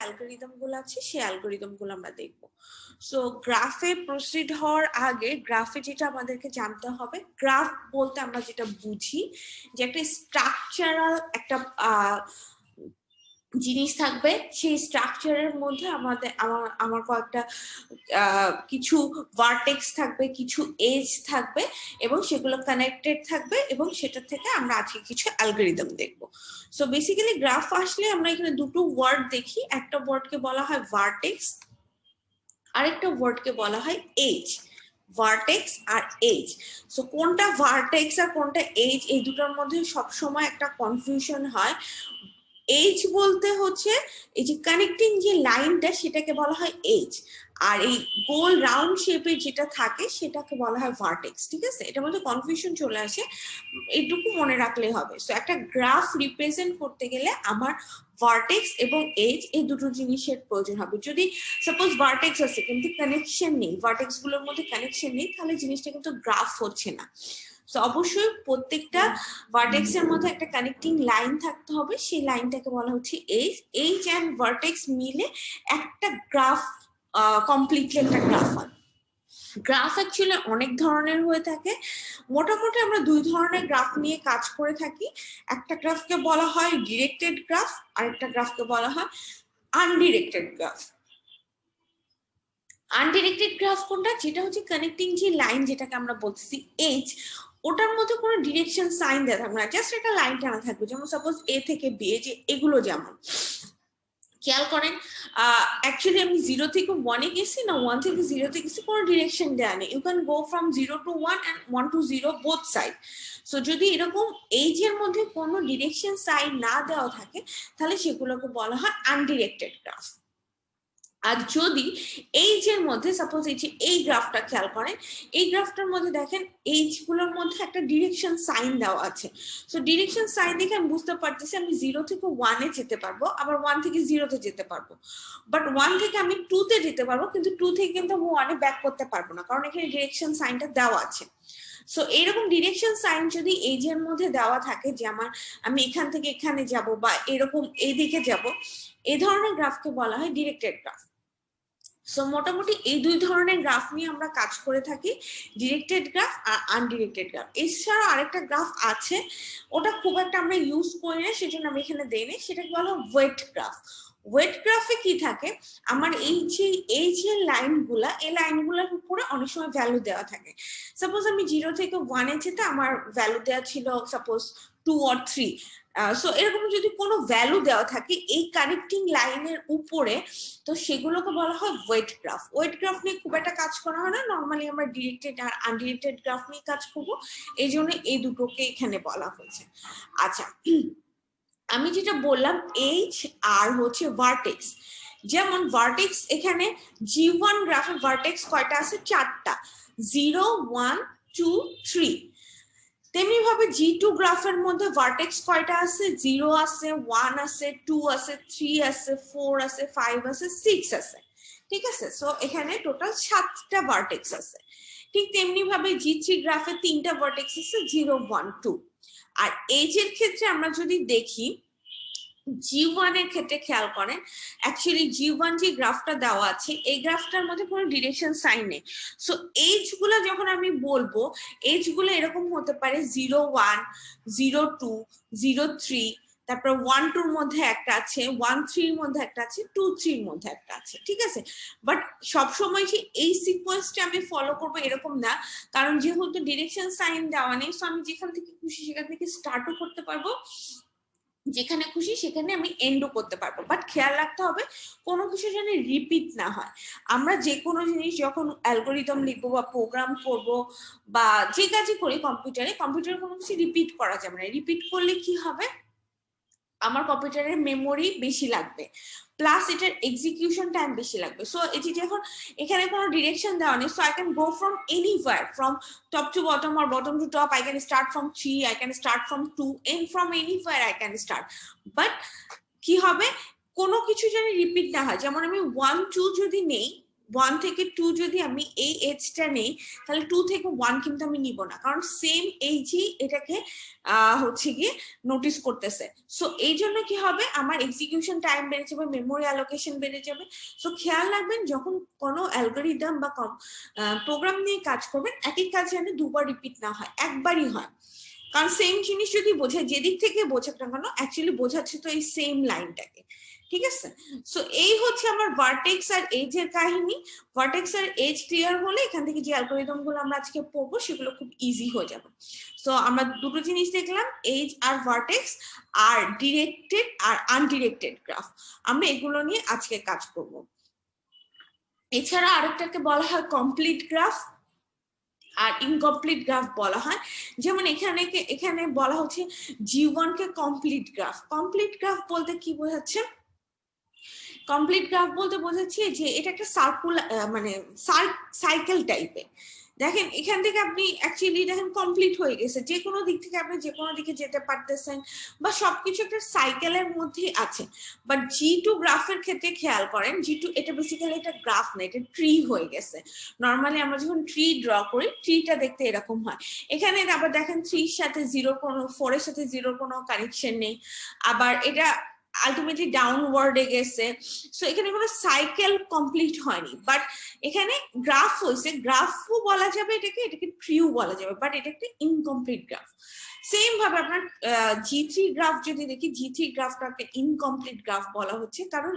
Algorithm গুলো আছে সেই অ্যালগরিদম গুলো আমরা দেখবো। সো গ্রাফে প্রসিড হওয়ার আগে গ্রাফে যেটা আমাদেরকে জানতে হবে, গ্রাফ বলতে আমরা যেটা বুঝি যে একটা স্ট্রাকচারাল একটা জিনিস থাকবে, সেই স্ট্রাকচারের মধ্যে আমার কয়েকটা কিছু ভার্টেক্স থাকবে, কিছু এজ থাকবে এবং সেগুলো কানেক্টেড থাকবে এবং সেটা থেকে আমরা আজকে কিছু অ্যালগরিদম দেখবো। সো বেসিক্যালি গ্রাফ আসলে আমরা এখানে দুটো ওয়ার্ড দেখি, একটা ওয়ার্ডকে বলা হয় ভার্টেক্স, আরেকটা ওয়ার্ডকে বলা হয় এজ। ভার্টেক্স আর এজ। সো কোনটা ভার্টেক্স আর কোনটা এজ, এই দুটোর মধ্যে সবসময় একটা কনফিউশন হয়। এজ বলতে হচ্ছে এই যে কানেক্টিং যে লাইনটা সেটাকে বলা হয় এজ, আর এই গোল রাউন্ড শেপের যেটা থাকে সেটাকে বলা হয় ভার্টেক্স। ঠিক আছে, এটার মধ্যে কনফিউশন চলে আসে, এইটুকু মনে রাখলেই হবে। সো একটা গ্রাফ রিপ্রেজেন্ট করতে গেলে আমার ভার্টেক্স এবং এজ এই দুটো জিনিসের প্রয়োজন হবে। যদি সাপোজ ভার্টেক্স আছে কিন্তু কানেকশন নেই, ভার্টেক্স গুলোর মধ্যে কানেকশন নেই, তাহলে জিনিসটা কিন্তু গ্রাফ হচ্ছে না। সো অবশ্যই প্রত্যেকটা ভার্টেক্স এর মধ্যে একটা কানেক্টিং লাইন থাকতে হবে, সেই লাইনটাকে বলা হচ্ছে এজ। এজ এন্ড ভার্টেক্স মিলে একটা গ্রাফ কমপ্লিটলি একটা গ্রাফ হয়। গ্রাফ অ্যাকচুয়ালি অনেক ধরনের হয়ে থাকে, মোটামুটি আমরা দুই ধরনের গ্রাফ নিয়ে কাজ করে থাকি। একটা গ্রাফকে বলা হয় ডিরেক্টেড গ্রাফ, আর একটা গ্রাফকে বলা হয় আনডিরেক্টেড গ্রাফ। আনডিরেক্টেড গ্রাফ কোনটা, যেটা হচ্ছে কানেক্টিং যে লাইন যেটাকে আমরা বলছি এজ, ওটার মধ্যে কোনো ডিরেকশন সাইন দেওয়া থাকবে না, জাস্ট একটা লাইন টানা থাকবে। যেমন সাপোজ এ থেকে বি, যে এগুলো যেমন খেয়াল করেন অ্যাকচুয়ালি আমি 0 থেকে 1 এ গেছি না 1 থেকে 0 তে গেছি, কোনো ডিরেকশন দেয়া নেই। You can go from 0 to 1 and 1 to 0 both side. So যদি এরকম এজ এর মধ্যে কোনো ডিরেকশন সাইন না দেওয়া থাকে তাহলে সেগুলোকে বলা হয় আনডিরেক্টেড গ্রাফ। আর যদি এইজ এর মধ্যে সাপোজ এই গ্রাফটা খেয়াল করেন, এই গ্রাফটার মধ্যে দেখেন এইজ গুলোর মধ্যে একটা ডিরেকশন সাইন দেওয়া আছে। সো ডিরেকশন সাইন দেখে আমি বুঝতে পারতেছি আমি 0 থেকে 1 এ যেতে পারবো, আবার 1 থেকে 0 তে যেতে পারবো, বাট 1 থেকে আমি 2 তে যেতে পারবো, কিন্তু 2 থেকে কিন্তু আমি 1 এ ব্যাক করতে পারবো না, কারণ এখানে ডিরেকশন সাইনটা দেওয়া আছে। সো এইরকম ডিরেকশন সাইন যদি এজ এর মধ্যে দেওয়া থাকে, যে আমি এখান থেকে এখানে যাব বা এরকম এইদিকে যাব, এই ধরনের গ্রাফকে বলা হয় ডিরেক্টেড গ্রাফ। সো মোটামুটি এই দুই ধরনের গ্রাফ নিয়ে আমরা কাজ করে থাকি, ডিরেক্টেড গ্রাফ আর আনডিরেক্টেড গ্রাফ। এছাড়াও আরেকটা গ্রাফ আছে, ওটা খুব একটা আমরা ইউজ করি না, সেজন্য আমি এখানে দেইনি, সেটাকে বলা হয় ওয়েট গ্রাফ। ওয়েট গ্রাফে কি থাকে, আমার এই যে লাইনগুলা, এই লাইনগুলোর উপরে অনেক সময় ভ্যালু দেওয়া থাকে। সাপোজ আমি 0 থেকে 1 এ যেতে আমার ভ্যালু দেওয়া ছিল সাপোজ 2 or 3। সো এরকম যদি কোনো ভ্যালু দেওয়া থাকে এই কানেক্টিং লাইনের উপরে, তো সেগুলোকে বলা হয় ওয়েট গ্রাফ। ওয়েট গ্রাফ নিয়ে খুব একটা কাজ করা হয় না, নর্মালি আমরা ডিরেক্টেড আর আনডিরেক্টেড গ্রাফ নিয়ে কাজ করবো, এই জন্য এই দুটোকে এখানে বলা হয়েছে। আচ্ছা, আমি যেটা বললাম এইচ আর হচ্ছে ভার্টেক্স। যেমন ভার্টেক্স এখানে G1 গ্রাফে ভার্টেক্স কয়টা আছে, 4টা, 0 1 2 3। তেমনি ভাবে G2 গ্রাফের মধ্যে ভার্টেক্স কয়টা আছে, 0 আছে, 1 আছে, 2 আছে, 3 আছে, 4 আছে, 5 আছে, 6 আছে। ঠিক আছে, সো এখানে টোটাল 7টা ভার্টেক্স আছে। ঠিক তেমনি ভাবে G3 গ্রাফে 3টা ভার্টেক্স আছে, 0 1 2। আর এজ এর ক্ষেত্রে আমরা যদি দেখি, G1 এর ক্ষেত্রে খেয়াল করেন, অ্যাকচুয়ালি G1 যে গ্রাফটা দেওয়া আছে এই গ্রাফটার মধ্যে কোনো ডিরেকশন সাইন নেই। সো এজ গুলো যখন আমি বলবো, এজ গুলো এরকম হতে পারে 0 1 0 2 0 3, তারপর 1 2 এর মধ্যে একটা আছে, 1 3 এর মধ্যে একটা আছে, 2 3 এর মধ্যে একটা আছে। ঠিক আছে, বাট সবসময় যে এই সিকোয়েন্সটা আমি ফলো করবো এরকম না, কারণ যেহেতু ডিরেকশন সাইন দেওয়া নেই, সো আমি যেখান থেকে খুশি সেখান থেকে স্টার্টও করতে পারবো, যেখানে খুশি সেখানে আমি এন্ডও করতে পারবো। বাট খেয়াল রাখতে হবে কোনো কিছু যেন রিপিট না হয়। আমরা যে কোনো জিনিস যখন অ্যালগোরিদম লিখবো বা প্রোগ্রাম করবো বা যে কাজই করি কম্পিউটারে কোনো কিছু রিপিট করা যাবে না। রিপিট করলে কি হবে, আমার কম্পিউটারের মেমোরি বেশি লাগবে, প্লাস এটার এক্সিকিউশন টাইম বেশি লাগবে। সো এটি যখন এখানে কোনো ডিরেকশন দেওয়া নেই, so I can go from anywhere, from top to bottom or bottom to top. I can start from 3, I can start from 2, and from anywhere I can start. But কি হবে, কোনো কিছু যেন রিপিট না হয়। যেমন আমি 1 2 যদি নেই, 1 থেকে 2 যদি আমি এই এজটা নেই তাহলে 2 থেকে 1 কিন্তু আমি নিব না, কারণ সেম এজই এটাকে হচ্ছে গিয়ে নোটিস করতেছে। সো এই জন্য কি হবে, আমার এক্সিকিউশন টাইম বেড়ে যাবে, মেমোরি অ্যালোকেশন বেড়ে যাবে। সো খেয়াল রাখবেন যখন কোনো অ্যালগরিদম বা প্রোগ্রাম নিয়ে কাজ করবেন, একই কাজ যেন দুবার রিপিট না হয়, একবারই হয়। কারণ সেম জিনিস যদি বোঝায়, যেদিক থেকে বোঝাক না কেন অ্যাকচুয়ালি বোঝাচ্ছে তো এই সেম লাইনটাকে, ঠিক আছে। সো এই হচ্ছে আমার ভার্টেক্স আর এজ এর কাহিনী। ভার্টেক্স আর এজ ক্লিয়ার হলে এখান থেকে যে অ্যালগরিদম গুলো আমরা আজকে পড়বো সেগুলো খুব ইজি হয়ে যাবে। সো আমরা দুটো জিনিস দেখলাম, এজ আর ভার্টেক্স, আর ডিরেক্টেড আর আনডিরেক্টেড গ্রাফ, আমরা এগুলো নিয়ে আজকে কাজ করব। এছাড়া আরেকটাকে বলা হয় কমপ্লিট গ্রাফ আর ইনকমপ্লিট গ্রাফ বলা হয়। যেমন এখানে বলা হচ্ছে G1 কে কমপ্লিট গ্রাফ। কমপ্লিট গ্রাফ বলতে কি বোঝাচ্ছে, কমপ্লিট গ্রাফ বলতে বোঝাচ্ছি যে এটা একটা সার্কুলার মানে সাইকেল টাইপের। দেখেন এখান থেকে আপনি অ্যাকচুয়ালি দেখেন কমপ্লিট হয়ে গেছে, যে কোনো দিক থেকে আপনি যে কোনো দিকে যেতে পারতেছেন, বা সবকিছু একটা সাইকেলের মধ্যেই আছে। বাট G2 গ্রাফের ক্ষেত্রে খেয়াল করেন, G2 এটা বেসিক্যালি এটা গ্রাফ না, এটা ট্রি হয়ে গেছে। নর্মালি আমরা যখন ট্রি ড্র করি, ট্রিটা দেখতে এরকম হয়। এখানে আবার দেখেন 3 এর সাথে 0 কোনো, 4 এর সাথে 0 কোনো কানেকশন নেই, আবার এটা আলটিমেটলি ডাউনওয়ার্ডে গেছে। সো এখানে কোনো সাইকেল কমপ্লিট হয়নি, বাট এখানে গ্রাফ হয়েছে, গ্রাফও বলা যাবে এটাকে, এটাকে ট্রিও বলা যাবে, বাট এটা একটা ইনকমপ্লিট গ্রাফ। সেম ভাবে আপনার G3 গ্রাফ যদি দেখি, G3 গ্রাফটা একটা ইনকমপ্লিট গ্রাফ বলা হচ্ছে, কারণ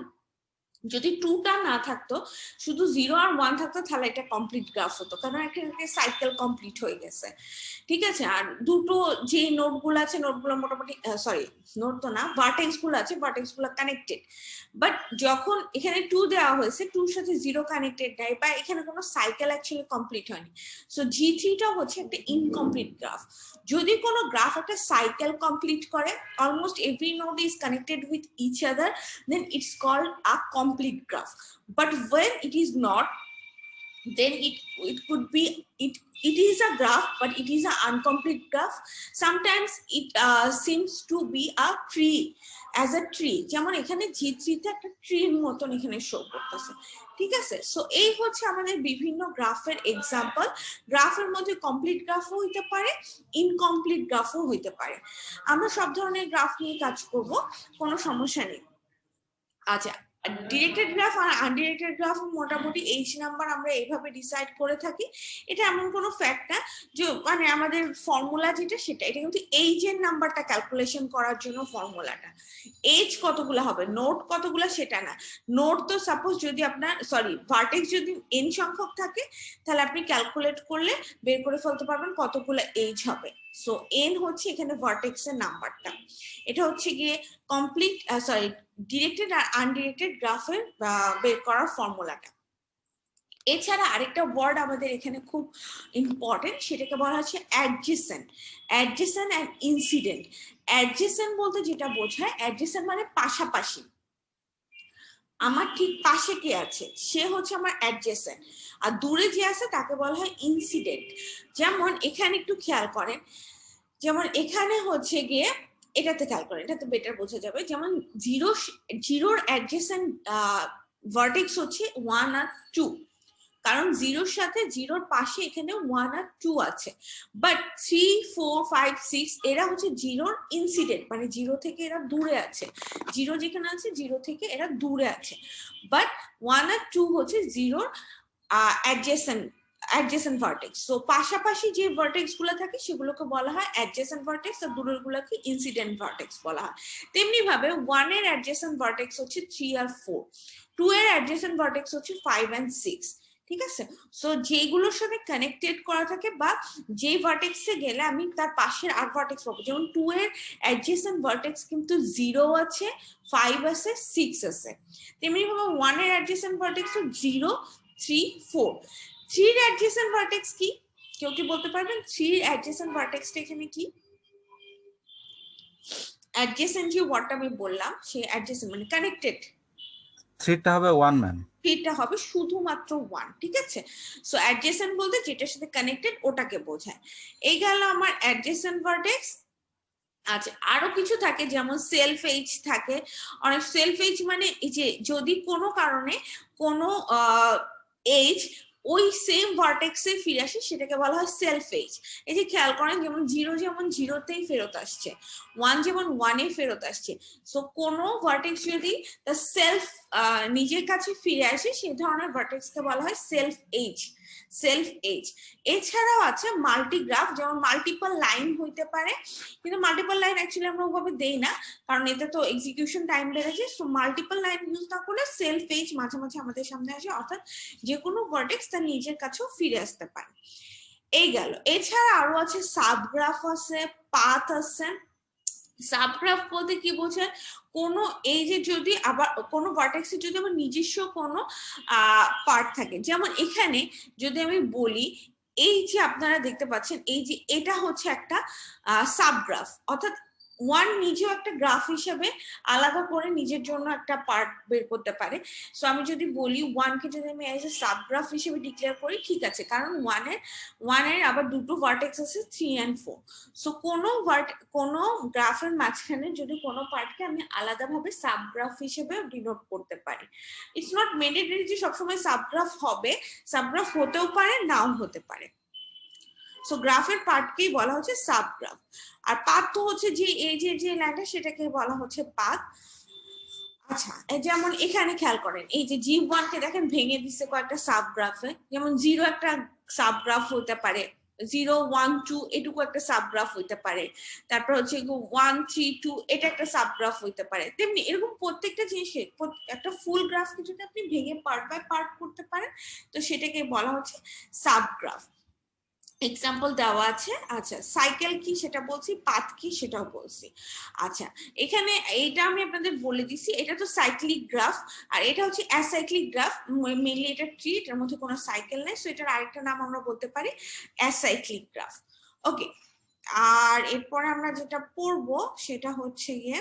যদি 2টা না থাকতো, শুধু 0 আর 1 থাকতো, তাহলে এটা কমপ্লিট গ্রাফ হতো, কারণ এখানে সাইকেল কমপ্লিট হয়ে গেছে, ঠিক আছে। আর দুটো যে নোডগুলো আছে, নোডগুলো মোটামুটি সরি নোড তো না, ভার্টেক্স গুলো আছে, ভার্টেক্স গুলো কানেক্টেড। বাট যখন এখানে 2 দেওয়া হয়েছে, 2 এর সাথে 0 কানেক্টেড নাই, বা এখানে কোনো সাইকেল অ্যাকচুয়ালি কমপ্লিট হয়নি। সো G3টা হচ্ছে একটা ইনকমপ্লিট গ্রাফ। যদি কোনো গ্রাফ একটা সাইকেল কমপ্লিট করে, almost every node is connected with each other, then it's called a complete graph. But when it is not, then it could be it is a graph, but it is an incomplete graph. Sometimes it seems to be a tree, as a tree, যেমন এখানে G3 তে একটা ট্রির মতন এখানে show করতেছে, ঠিক আছে। সো এই হচ্ছে আমাদের বিভিন্ন গ্রাফের এক্সাম্পল। গ্রাফের মধ্যে কমপ্লিট গ্রাফও হইতে পারে, ইনকমপ্লিট গ্রাফও হইতে পারে। আমরা সব ধরনের গ্রাফ নিয়ে কাজ করব, কোনো সমস্যা নেই। আচ্ছা, ডিরেক্টেড গ্রাফ আর আনডিরেক্টেড গ্রাফ মোটামুটি এইচ নাম্বার আমরা এইভাবে ডিসাইড করে থাকি। এটা এমন কোনো ফ্যাক্ট না যে মানে আমাদের ফর্মুলা যেটা সেটা, এটা কিন্তু এইচ এর নাম্বারটা ক্যালকুলেশন করার জন্য ফর্মুলাটা। এইচ কতগুলো হবে, নোট কতগুলো সেটা না। নোট তো সাপোজ যদি আপনার ভার্টেক্স যদি n সংখ্যক থাকে, তাহলে আপনি ক্যালকুলেট করলে বের করে ফেলতে পারবেন কতগুলো এইচ হবে। সো n হচ্ছে এখানে ভার্টেক্স এর নাম্বারটা। এটা হচ্ছে গিয়ে কমপ্লিট ডিরেক্টেড আর আনডিরেক্টেড গ্রাফের বের করার ফর্মুলাটা। এছাড়া আরেকটা ওয়ার্ড আমাদের এখানে খুব ইম্পর্টেন্ট, সেটাকে বলা হচ্ছে adjacent. Adjacent and incident. Adjacent বলতে যেটা বোঝায়, অ্যাডজেসেন্ট মানে পাশাপাশি, আমার ঠিক পাশে কে আছে সে হচ্ছে আমার অ্যাডজেসেন্ট, আর দূরে যে আছে তাকে বলা হয় ইনসিডেন্ট। যেমন এখানে একটু খেয়াল করেন, যেমন এখানে হচ্ছে গিয়ে এটাতে খেয়াল করেন, এটাতে বেটার বোঝা যাবে। যেমন জিরোর অ্যাডজেসেন্ট ভার্টেক্স হচ্ছে 1 আর 2, কারণ 0-র সাথে 0-র পাশে এখানে 1 আর 2 আছে। বাট 3, 4, 5, 6 এরা হচ্ছে 0-র ইনসিডেন্ট, মানে 0 থেকে এরা দূরে আছে। 0 যেখানে আছে 0 থেকে এরা দূরে আছে। বাট 1 আর 2 হচ্ছে 0-র অ্যাডজেসেন্ট ভার্টেক্স। সো পাশাপাশি যে ভার্টেক্স গুলো থাকে সেগুলোকে বলা হয় অ্যাডজেসেন্ট ভার্টেক্স, আর দূরের গুলোকে ইনসিডেন্ট ভার্টেক্স বলা হয়। তেমনি ভাবে 1 এর অ্যাডজেসেন্ট ভার্টেক্স হচ্ছে 3 আর 4, 2 এর অ্যাডজেসেন্ট ভার্টেক্স হচ্ছে 5 and 6, ঠিক আছে। সো যেগুলোর সাথে কানেক্টেড করা থাকে বা যে ভার্টেক্সে গেলে আমি তার পাশের আর ভার্টেক্স পাবো, যেমন 2 এর অ্যাডজেসেন্ট ভার্টেক্স কিন্তু 0 আছে, 5 আছে, 6 আছে। তেমনি ভাবে 1 এর অ্যাডজেসেন্ট ভার্টেক্স 0, 3, 4। 3 এর অ্যাডজেসেন্ট ভার্টেক্স কি, কেউ কি বলতে পারবেন? 3 এর অ্যাডজেসেন্ট ভার্টেক্সটা এখানে কি? অ্যাডজেসেন্ট যে ওয়ার্ডটা আমি বললাম, সেই অ্যাডজেসেন্ট মানে কানেক্টেড। 3টা হবে 1 ম্যাম, 3টা হবে শুধুমাত্র 1, ঠিক আছে। সো অ্যাডজেসেন্ট বলতে যেটার সাথে কানেক্টেড ওটাকে বোঝায়। এই গেল আমার অ্যাডজেসেন্ট ভার্টেক্স। আচ্ছা, আরো কিছু থাকে, যেমন সেলফ এজ থাকে। অনেক সেলফ এজ মানে এই যে যদি কোনো কারণে কোনো এজ ওই সেম ভার্টেক্সে ফিরে আসে সেটাকে বলা হয় সেলফ এজ। এই যে খেয়াল করেন যেমন 0 যেমন 0তেই ফেরত আসছে, 1 যেমন 1-এ ফেরত আসছে। সো কোনো ভার্টেক্স যদি তার সেলফ নিজের কাছে ফিরে আসে সেই ধরনের ভার্টেক্সকে বলা হয় সেলফ এজ, সেলফ এজ। এছাড়াও আছে মাল্টিগ্রাফ, যেমন মাল্টিপল লাইন হইতে পারে, কিন্তু মাল্টিপল লাইন অ্যাকচুয়ালি আমরা ওভাবে দেই না কারণ এতে তো এক্সিকিউশন টাইম বেড়ে যায়। সো মাল্টিপল লাইন ইউজ না করলে সেলফ এজ মাঝে মাঝে আমাদের সামনে আসে, অর্থাৎ যে কোনো ভার্টেক্স তার নিজের কাছেও ফিরে আসতে পারে। এই গেল। এছাড়া আরো আছে সাবগ্রাফ আছে, পাথ আছে। সাবগ্রাফ বলতে কি বোঝায়, কোনো এই যে যদি আবার কোনো ভার্টেক্সের যদি আমার নিজস্ব কোনো পার্ট থাকে, যেমন এখানে যদি আমি বলি এই যে আপনারা দেখতে পাচ্ছেন এই যে এটা হচ্ছে একটা সাবগ্রাফ, অর্থাৎ 1 নিজেও একটা গ্রাফ হিসেবে আলাদা করে নিজের জন্য একটা পার্ট বের করতে পারে। সো আমি যদি বলি 1-কে যদি আমি এজ এ সাবগ্রাফ হিসেবে ডিক্লেয়ার করি, ঠিক আছে, কারণ 1-এর আবার দুটো ভার্টেক্স আছে 3 and 4। সো কোনো গ্রাফের মাঝখানে যদি কোনো পার্টকে আমি আলাদাভাবে সাবগ্রাফ হিসেবে ডিনোট করতে পারি। ইটস নট ম্যান্ডেটরি যে সবসময় সাবগ্রাফ হবে, সাবগ্রাফ হতেও পারে নাও হতে পারে। সো গ্রাফের পার্টকেই বলা হচ্ছে সাবগ্রাফ। আর পাথ তো হচ্ছে যে এই যে লাইনটা সেটাকে বলা হচ্ছে পাথ। আচ্ছা, যেমন এখানে খেয়াল করেন এই যে G1-কে দেখেন ভেঙে দিচ্ছে কয়েকটা সাবগ্রাফে, যেমন 0 একটা সাবগ্রাফ হতে পারে, 0, 1, 2 এটুকু একটা সাবগ্রাফ হইতে পারে, তারপর হচ্ছে 1, 3, 2 এটা একটা সাবগ্রাফ হইতে পারে। তেমনি এরকম প্রত্যেকটা জিনিসে একটা ফুল গ্রাফকে যদি আপনি ভেঙে পার্ট বাই পার্ট করতে পারেন তো সেটাকে বলা হচ্ছে সাবগ্রাফ। এক্সাম্পল দেওয়া আছে। আচ্ছা, সাইকেল কি সেটা বলছি, পাথ কি সেটাও বলছি। আচ্ছা, এখানে এইটা আমি আপনাদের বলে দিছি, এটা তো সাইক্লিক গ্রাফ, আর এটা হচ্ছে অ্যাসাইক্লিক গ্রাফ। মেইনলি এটা ট্রি, এটার মধ্যে কোনো সাইকেল নেই, সো এটার আরেকটা নাম আমরা বলতে পারি অ্যাসাইক্লিক গ্রাফ। ওকে, আর এরপরে আমরা যেটা পড়বো সেটা হচ্ছে গিয়ে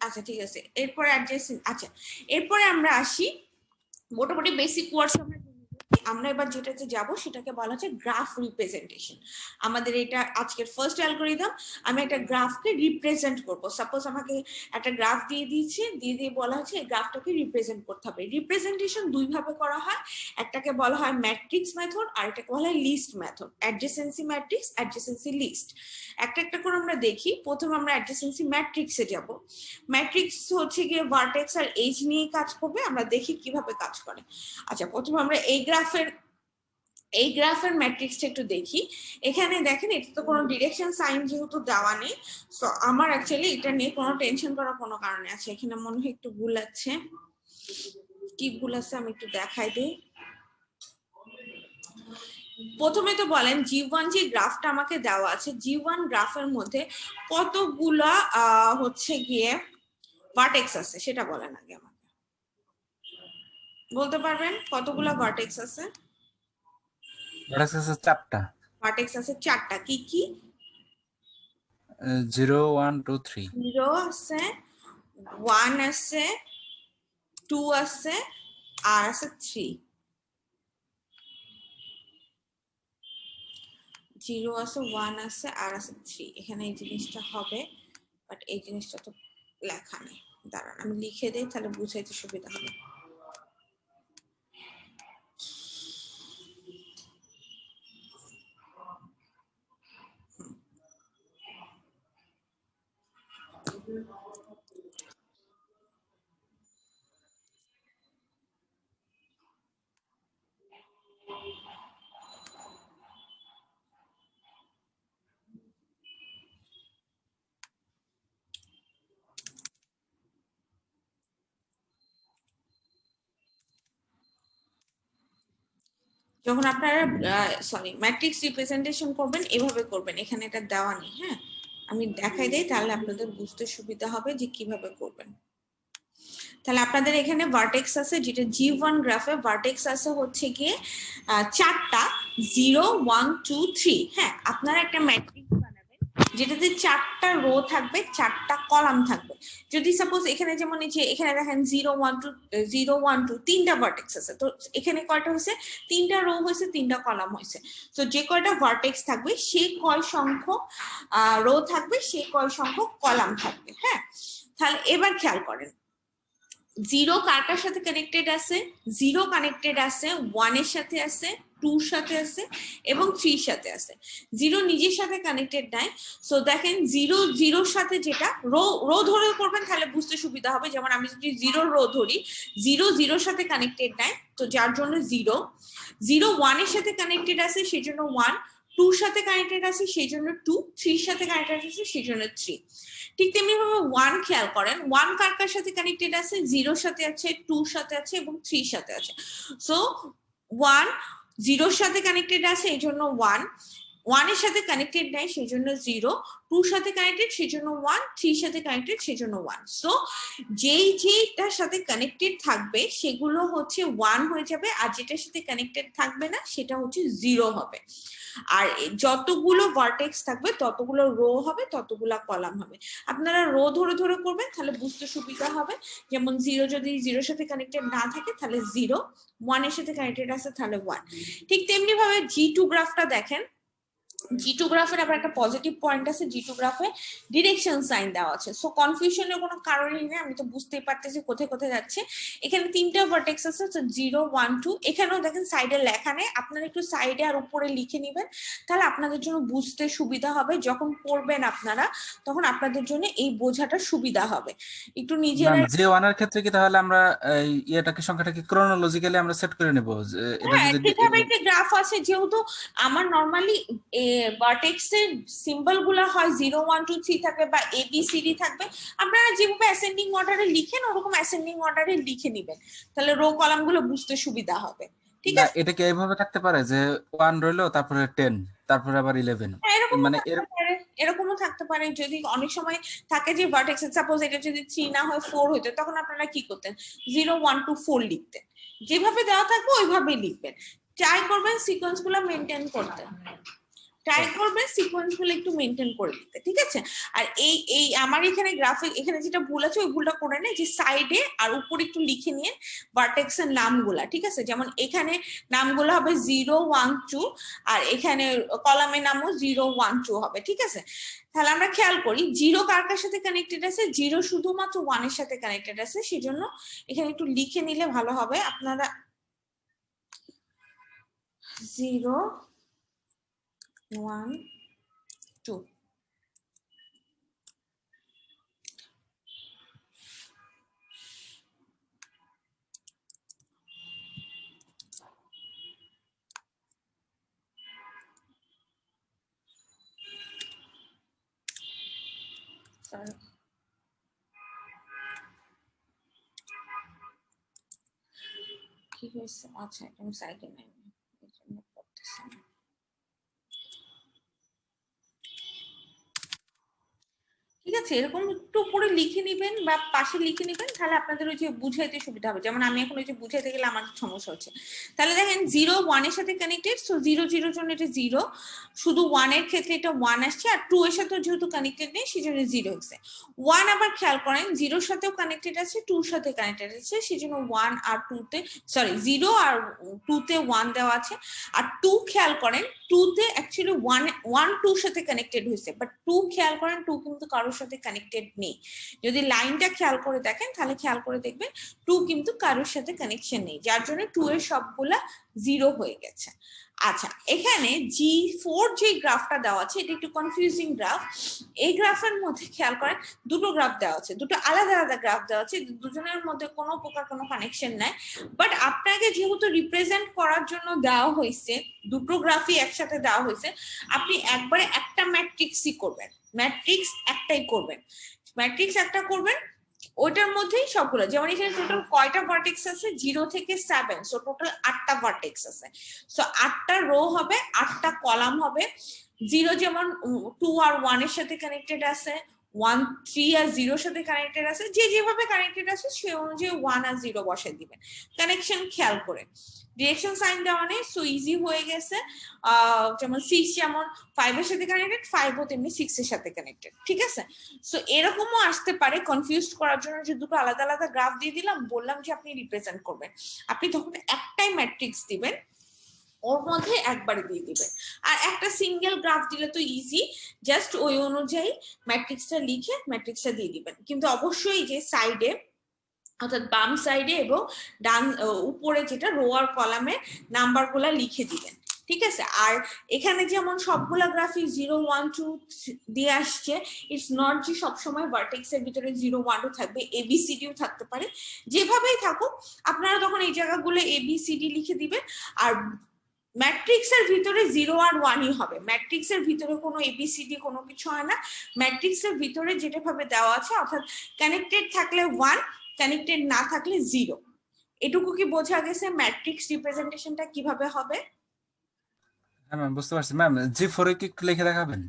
আচ্ছা ঠিক আছে, এরপরে অ্যাডজাসেন্ট। আচ্ছা, এরপরে আমরা আসি মোটামুটি বেসিক ওয়ার্ডস আমরা এবার যেটাতে যাব সেটাকে বলা হচ্ছে গ্রাফ রিপ্রেজেন্টেশন। আমাদের এটা আজকের ফার্স্ট অ্যালগরিদম। আমি একটা গ্রাফকে রিপ্রেজেন্ট করব। সাপোজ আমাকে একটা গ্রাফ দিয়ে দিয়েছে, দিয়ে বলা হচ্ছে এই গ্রাফটাকে রিপ্রেজেন্ট করতে হবে। রিপ্রেজেন্টেশন দুই ভাবে করা হয়, একটাকে বলা হয় ম্যাট্রিক্স মেথড আর এটাকে বলা হয় list method. Adjacency matrix, adjacency list. একটা একটা করে আমরা দেখি। প্রথমে আমরা অ্যাডজেসেন্সি ম্যাট্রিক্সে যাব। ম্যাট্রিক্স হচ্ছে গিয়ে ভার্টেক্স আর এজ নিয়ে কাজ করবে, আমরা দেখি কিভাবে কাজ করে। আচ্ছা, প্রথমে আমরা এই গ্রাফের ম্যাট্রিক্সটা একটু দেখি। এখানে দেখেন এটা তো কোনো ডিরেকশন সাইন যেহেতু দেওয়া নেই, সো আমার অ্যাকচুয়ালি এটা নিয়ে কোনো টেনশন করার কোনো কারণে আছে। এখানে মনে হয় একটু ভুল আছে, কি ভুল আছে আমি একটু দেখাই দিই। প্রথমে তো বলেন G1 যে গ্রাফটা আমাকে দেওয়া আছে, G1 গ্রাফের মধ্যে কতগুলা হচ্ছে গিয়ে ভার্টেক্স আছে সেটা বলেন আগে আমাকে। বলতে পারবেন কতগুলা ভার্টেক্স আছে? ভার্টেক্স আছে 4টা। ভার্টেক্স আছে 4টা। কি কি? 0, 1, 2, 3। 0 আছে, 1 আছে, 2 আছে, আর আছে 3। 0 আছে, 1 আছে, আর আছে 3। এখানে এই জিনিসটা হবে, বাট এই জিনিসটা তো লেখা নেই। দাঁড়ান আমি লিখে দেই, তাহলে বুঝাইতে সুবিধা হবে। যখন আপনারা ম্যাট্রিক্স রিপ্রেজেন্টেশন করবেন এভাবে করবেন, এখানে এটা দেওয়া নেই। হ্যাঁ, আমি দেখাই দেই, তাহলে আপনাদের বুঝতে সুবিধা হবে যে কিভাবে করবেন। তাহলে আপনাদের এখানে ভার্টেক্স আছে, যেটা G1 গ্রাফে ভার্টেক্স আছে হচ্ছে গিয়ে 4টা, 0, 1, 2, 3। হ্যাঁ, আপনারা একটা ম্যাট্রিক্স বানাবেন যেটাতে 4টা রো থাকবে, 4টা কলাম থাকবে। যদি সাপোজ এখানে যেমন এই যে এখানে দেখেন 0, 1, 2, 0, 1, 2 3টা ভার্টেক্স আছে, তো এখানে কয়টা হয়েছে? 3টা রো হয়েছে, 3টা কলাম হয়েছে। তো যে কয়টা ভার্টেক্স থাকবে সেই কয় সংখ্যক রো থাকবে, সেই কয় সংখ্যক কলাম থাকবে। হ্যাঁ, তাহলে এবার খেয়াল করেন জিরো কার কার সাথে কানেক্টেড আছে? জিরো কানেক্টেড আছে 1 এর সাথে আছে, 2 এর সাথে আছে এবং 3 এর সাথে আছে। জিরো নিজের সাথে কানেক্টেড নাই। সো দেখেন জিরো জিরোর সাথে যেটা রো রো ধরে করবেন তাহলে বুঝতে সুবিধা হবে। যেমন আমি যদি জিরো রো ধরি, জিরো জিরোর সাথে কানেক্টেড নাই, তো যার জন্য জিরো। জিরো 1 এর সাথে কানেক্টেড আছে সেই জন্য 1, 2 এর সাথে কানেক্টেড আছে সেই জন্য 2, 3 এর সাথে কানেক্টেড আছে সেই জন্য 3। ঠিক তেমনি ভাবে 1 খেয়াল করেন, 1 কার কার সাথে কানেক্টেড আছে? 0 সাথে আছে, 2 সাথে আছে এবং 3 সাথে আছে। সো 1 0 সাথে কানেক্টেড আছে এই জন্য 1, 1 এর সাথে কানেক্টেড নাই সেই জন্য 0, 2 সাথে কানেক্টেড সেই জন্য 1, 3 সাথে কানেক্টেড সেই জন্য 1। সো যেটার সাথে কানেক্টেড থাকবে সেগুলো হচ্ছে 1 হয়ে যাবে, আর যেটার সাথে কানেক্টেড থাকবে না সেটা হচ্ছে 0 হবে। আর যতগুলো ভার্টেক্স থাকবে ততগুলো রো হবে, ততগুলো কলাম হবে। আপনারা রো ধরে ধরে করবেন তাহলে বুঝতে সুবিধা হবে। যেমন 0 যদি 0 সাথে কানেক্টেড না থাকে তাহলে 0, 1 এর সাথে কানেক্টেড আছে তাহলে 1। ঠিক তেমনি ভাবে G2 গ্রাফটা দেখেন। G2 গ্রাফের আবার একটা পজিটিভ পয়েন্ট আছে, G2 গ্রাফে ডিরেকশন সাইন দেওয়া আছে। সো কনফিউশনের কোনো কারণই নেই, আমি তো বুঝতেই পারতেছি কোথায় কোথায় যাচ্ছে। এখানে 3টা ভার্টেক্স আছে, তো 0, 1, 2। এখানেও দেখেন সাইডে লেখা নেই, আপনারা একটু সাইডে আর উপরে লিখে নেবেন, তাহলে আপনাদের জন্য বুঝতে সুবিধা হবে। যখন পড়বেন আপনারা তখন আপনাদের জন্য এই বোঝাটা সুবিধা হবে। একটু নিজেরা J1 এর ক্ষেত্রে কি তাহলে আমরা এই ইয়েটাকে সংখ্যাটাকে ক্রোনোলজিক্যালি আমরা সেট করে নেব? এটা হ্যাঁ, যদি ঠিকভাবে একটা গ্রাফ আছে। যেহেতু আমার নরমালি ভার্টেক্স এর সিম্বল গুলো হয় 0, 1, 2, 3 থাকবে বা ABCD থাকবে, আপনারা যেভাবে অ্যাসেন্ডিং অর্ডারে লিখেন ওরকম অ্যাসেন্ডিং অর্ডারে লিখে নেবেন, তাহলে রো কলাম গুলো বুঝতে সুবিধা হবে। ঠিক না, আছে, এটা কি এইভাবে থাকতে পারে যে 1 রইলো, তারপরে 10, তারপরে আবার 11? এরকমও মানে থাকতে পারে, এরকমও থাকতে পারে। যদি অনেক সময় থাকে যে ভার্টেক্স সাপোজ এটা যদি 3 না হয় 4 হইতো, তখন আপনারা কি করতেন? 0, 1, 2, 4 লিখতেন। যেভাবে দেওয়া থাকবে ওইভাবেই লিখবেন। ট্রাই করবেন সিকোয়েন্স গুলো মেনটেন করতে, ট্রাই করবেন সিকোয়েন্স গুলো একটু মেনটেন করে দিতে। ঠিক আছে, আর এই এই আমার এখানে গ্রাফে এখানে যেটা ভুল আছে ওই ভুলটা করে নেই, যে সাইডে আর উপরে একটু লিখে নিয়ে ভার্টেক্স এর নামগুলা। ঠিক আছে, যেমন এখানে নামগুলো হবে 0, 1, 2, আর এখানে কলামের নামও 0, 1, 2 হবে। ঠিক আছে, তাহলে আমরা খেয়াল করি জিরো কার কার সাথে কানেক্টেড আছে? জিরো শুধুমাত্র 1 এর সাথে কানেক্টেড আছে, সেজন্য এখানে একটু লিখে নিলে ভালো হবে। আপনারা 0, 1, 2। কি হয়েছে? আচ্ছা, এটা আমি সাইডে নাই, এই জন্য করতেছি না। ঠিক আছে, এরকম একটু উপরে লিখে নিবেন বা পাশে লিখে নিবেন, তাহলে আপনাদের ওই যে বুঝাইতে সুবিধা হবে। যেমন আমি এখন ওই যে বুঝাইতে গেলে আমার সমস্যা হচ্ছে। তাহলে দেখেন 0, 1 এর সাথে কানেক্টেড, সো 0, 0 এর জন্য এটা 0, শুধু 1 এর ক্ষেত্রে এটা 1 আসছে, আর 2 এর সাথে যেহেতু কানেক্টেড নেই সেজন্য 0 হচ্ছে। 1 আবার খেয়াল করেন 0 এর সাথেও কানেক্টেড আছে, 2 এর সাথে কানেক্টেড আছে, সেজন্য 1 আর 2 তে, সরি 0 আর 2 তে 1 দেওয়া আছে। আর 2 খেয়াল করেন 2 তে অ্যাকচুয়ালি 1 2 এর সাথে কানেক্টেড হয়েছে, বাট 2 খেয়াল করেন 2 কিন্তু কারোর সাথে কানেক্টেড নেই। যদি লাইনটা খেয়াল করে দেখেন তাহলে খেয়াল করে দেখবেন 2 কিন্তু কারোর সাথে কানেকশন নেই, যার জন্য 2 এর সবগুলা 0 হয়ে গেছে। আচ্ছা, এখানে G4 যে গ্রাফটা দেওয়া আছে এটা একটু কনফিউজিং গ্রাফ। এই গ্রাফের মধ্যে খেয়াল করেন দুটো গ্রাফ দেওয়া আছে, দুটো আলাদা আলাদা গ্রাফ দেওয়া আছে, দুজনের মধ্যে কোনো প্রকার কোনো কানেকশন নাই। বাট আপনাকে যেহেতু রিপ্রেজেন্ট করার জন্য দেওয়া হয়েছে, দুটো গ্রাফই একসাথে দেওয়া হয়েছে, আপনি একবারে একটা ম্যাট্রিক্সই করবেন, ম্যাট্রিক্স একটাই করবেন, ম্যাট্রিক্স একটা করবেন, ওইটার মধ্যেই সবগুলো। যেমন এখানে টোটাল কয়টা ভার্টেক্স আছে? 0 থেকে 7, সো টোটাল 8টা ভার্টেক্স আছে। সো 8টা রো হবে, 8টা কলাম হবে। 0 যেমন 2 আর 1 এর সাথে কানেক্টেড আছে, 1, 3 আর 0 এর সাথে কানেক্টেড আছে, যে যেভাবে কানেক্টেড আছে সে অনুযায়ী 1 আর 0 বসাই দিবেন। কানেকশন খেয়াল করে, ডিরেকশন সাইন দেওয়া নেই, সো ইজি হয়ে গেছে। যেমন 6 যেমন 5 এর সাথে কানেক্টেড, 5 ও তেমনি 6 এর সাথে কানেক্টেড। ঠিক আছে, সো এরকমও আসতে পারে কনফিউজ করার জন্য যে দুটো আলাদা আলাদা গ্রাফ দিয়ে দিলাম, বললাম যে আপনি রিপ্রেজেন্ট করবেন, আপনি তখন একটাই ম্যাট্রিক্স দিবেন, ওর মধ্যে একবারে দিয়ে দিবেন। আর একটা সিঙ্গেল গ্রাফ দিলে তো ইজি, জাস্ট ওই অনুযায়ী ম্যাট্রিক্সটা লিখে ম্যাট্রিক্সটা দিয়ে দিবেন। কিন্তু অবশ্যই যে সাইডে অর্থাৎ বাম সাইডে এবং ডান উপরে যেটা রো আর কলামের নাম্বারগুলো লিখে দিবেন, ঠিক আছে। আর এখানে যেমন সবগুলা গ্রাফিক 0 1 2 দিয়ে আসছে, ইটস নট যে সবসময় ভার্টেক্সের ভিতরে 0 1 2 থাকবে, এবিসিডিও থাকতে পারে। যেভাবেই থাকুক আপনারা তখন এই জায়গাগুলো এবিসিডি লিখে দিবেন। আর ম্যাট্রিক্সের ভিতরে 0 আর 1ই হবে, ম্যাট্রিক্সের ভিতরে কোনো এবিসিডি কোনো কিছু হয় না। ম্যাট্রিক্সের ভিতরে যেটা ভাবে দেওয়া আছে, অর্থাৎ কানেক্টেড থাকলে 1, কানেক্টেড না থাকলে 0। এটুকু কি বোঝা গেছে ম্যাট্রিক্স রিপ্রেজেন্টেশনটা কিভাবে হবে? হ্যাঁ ম্যাম বুঝতে পারছি। ম্যাম G4 এ কি একটু লিখে দেখাবেন?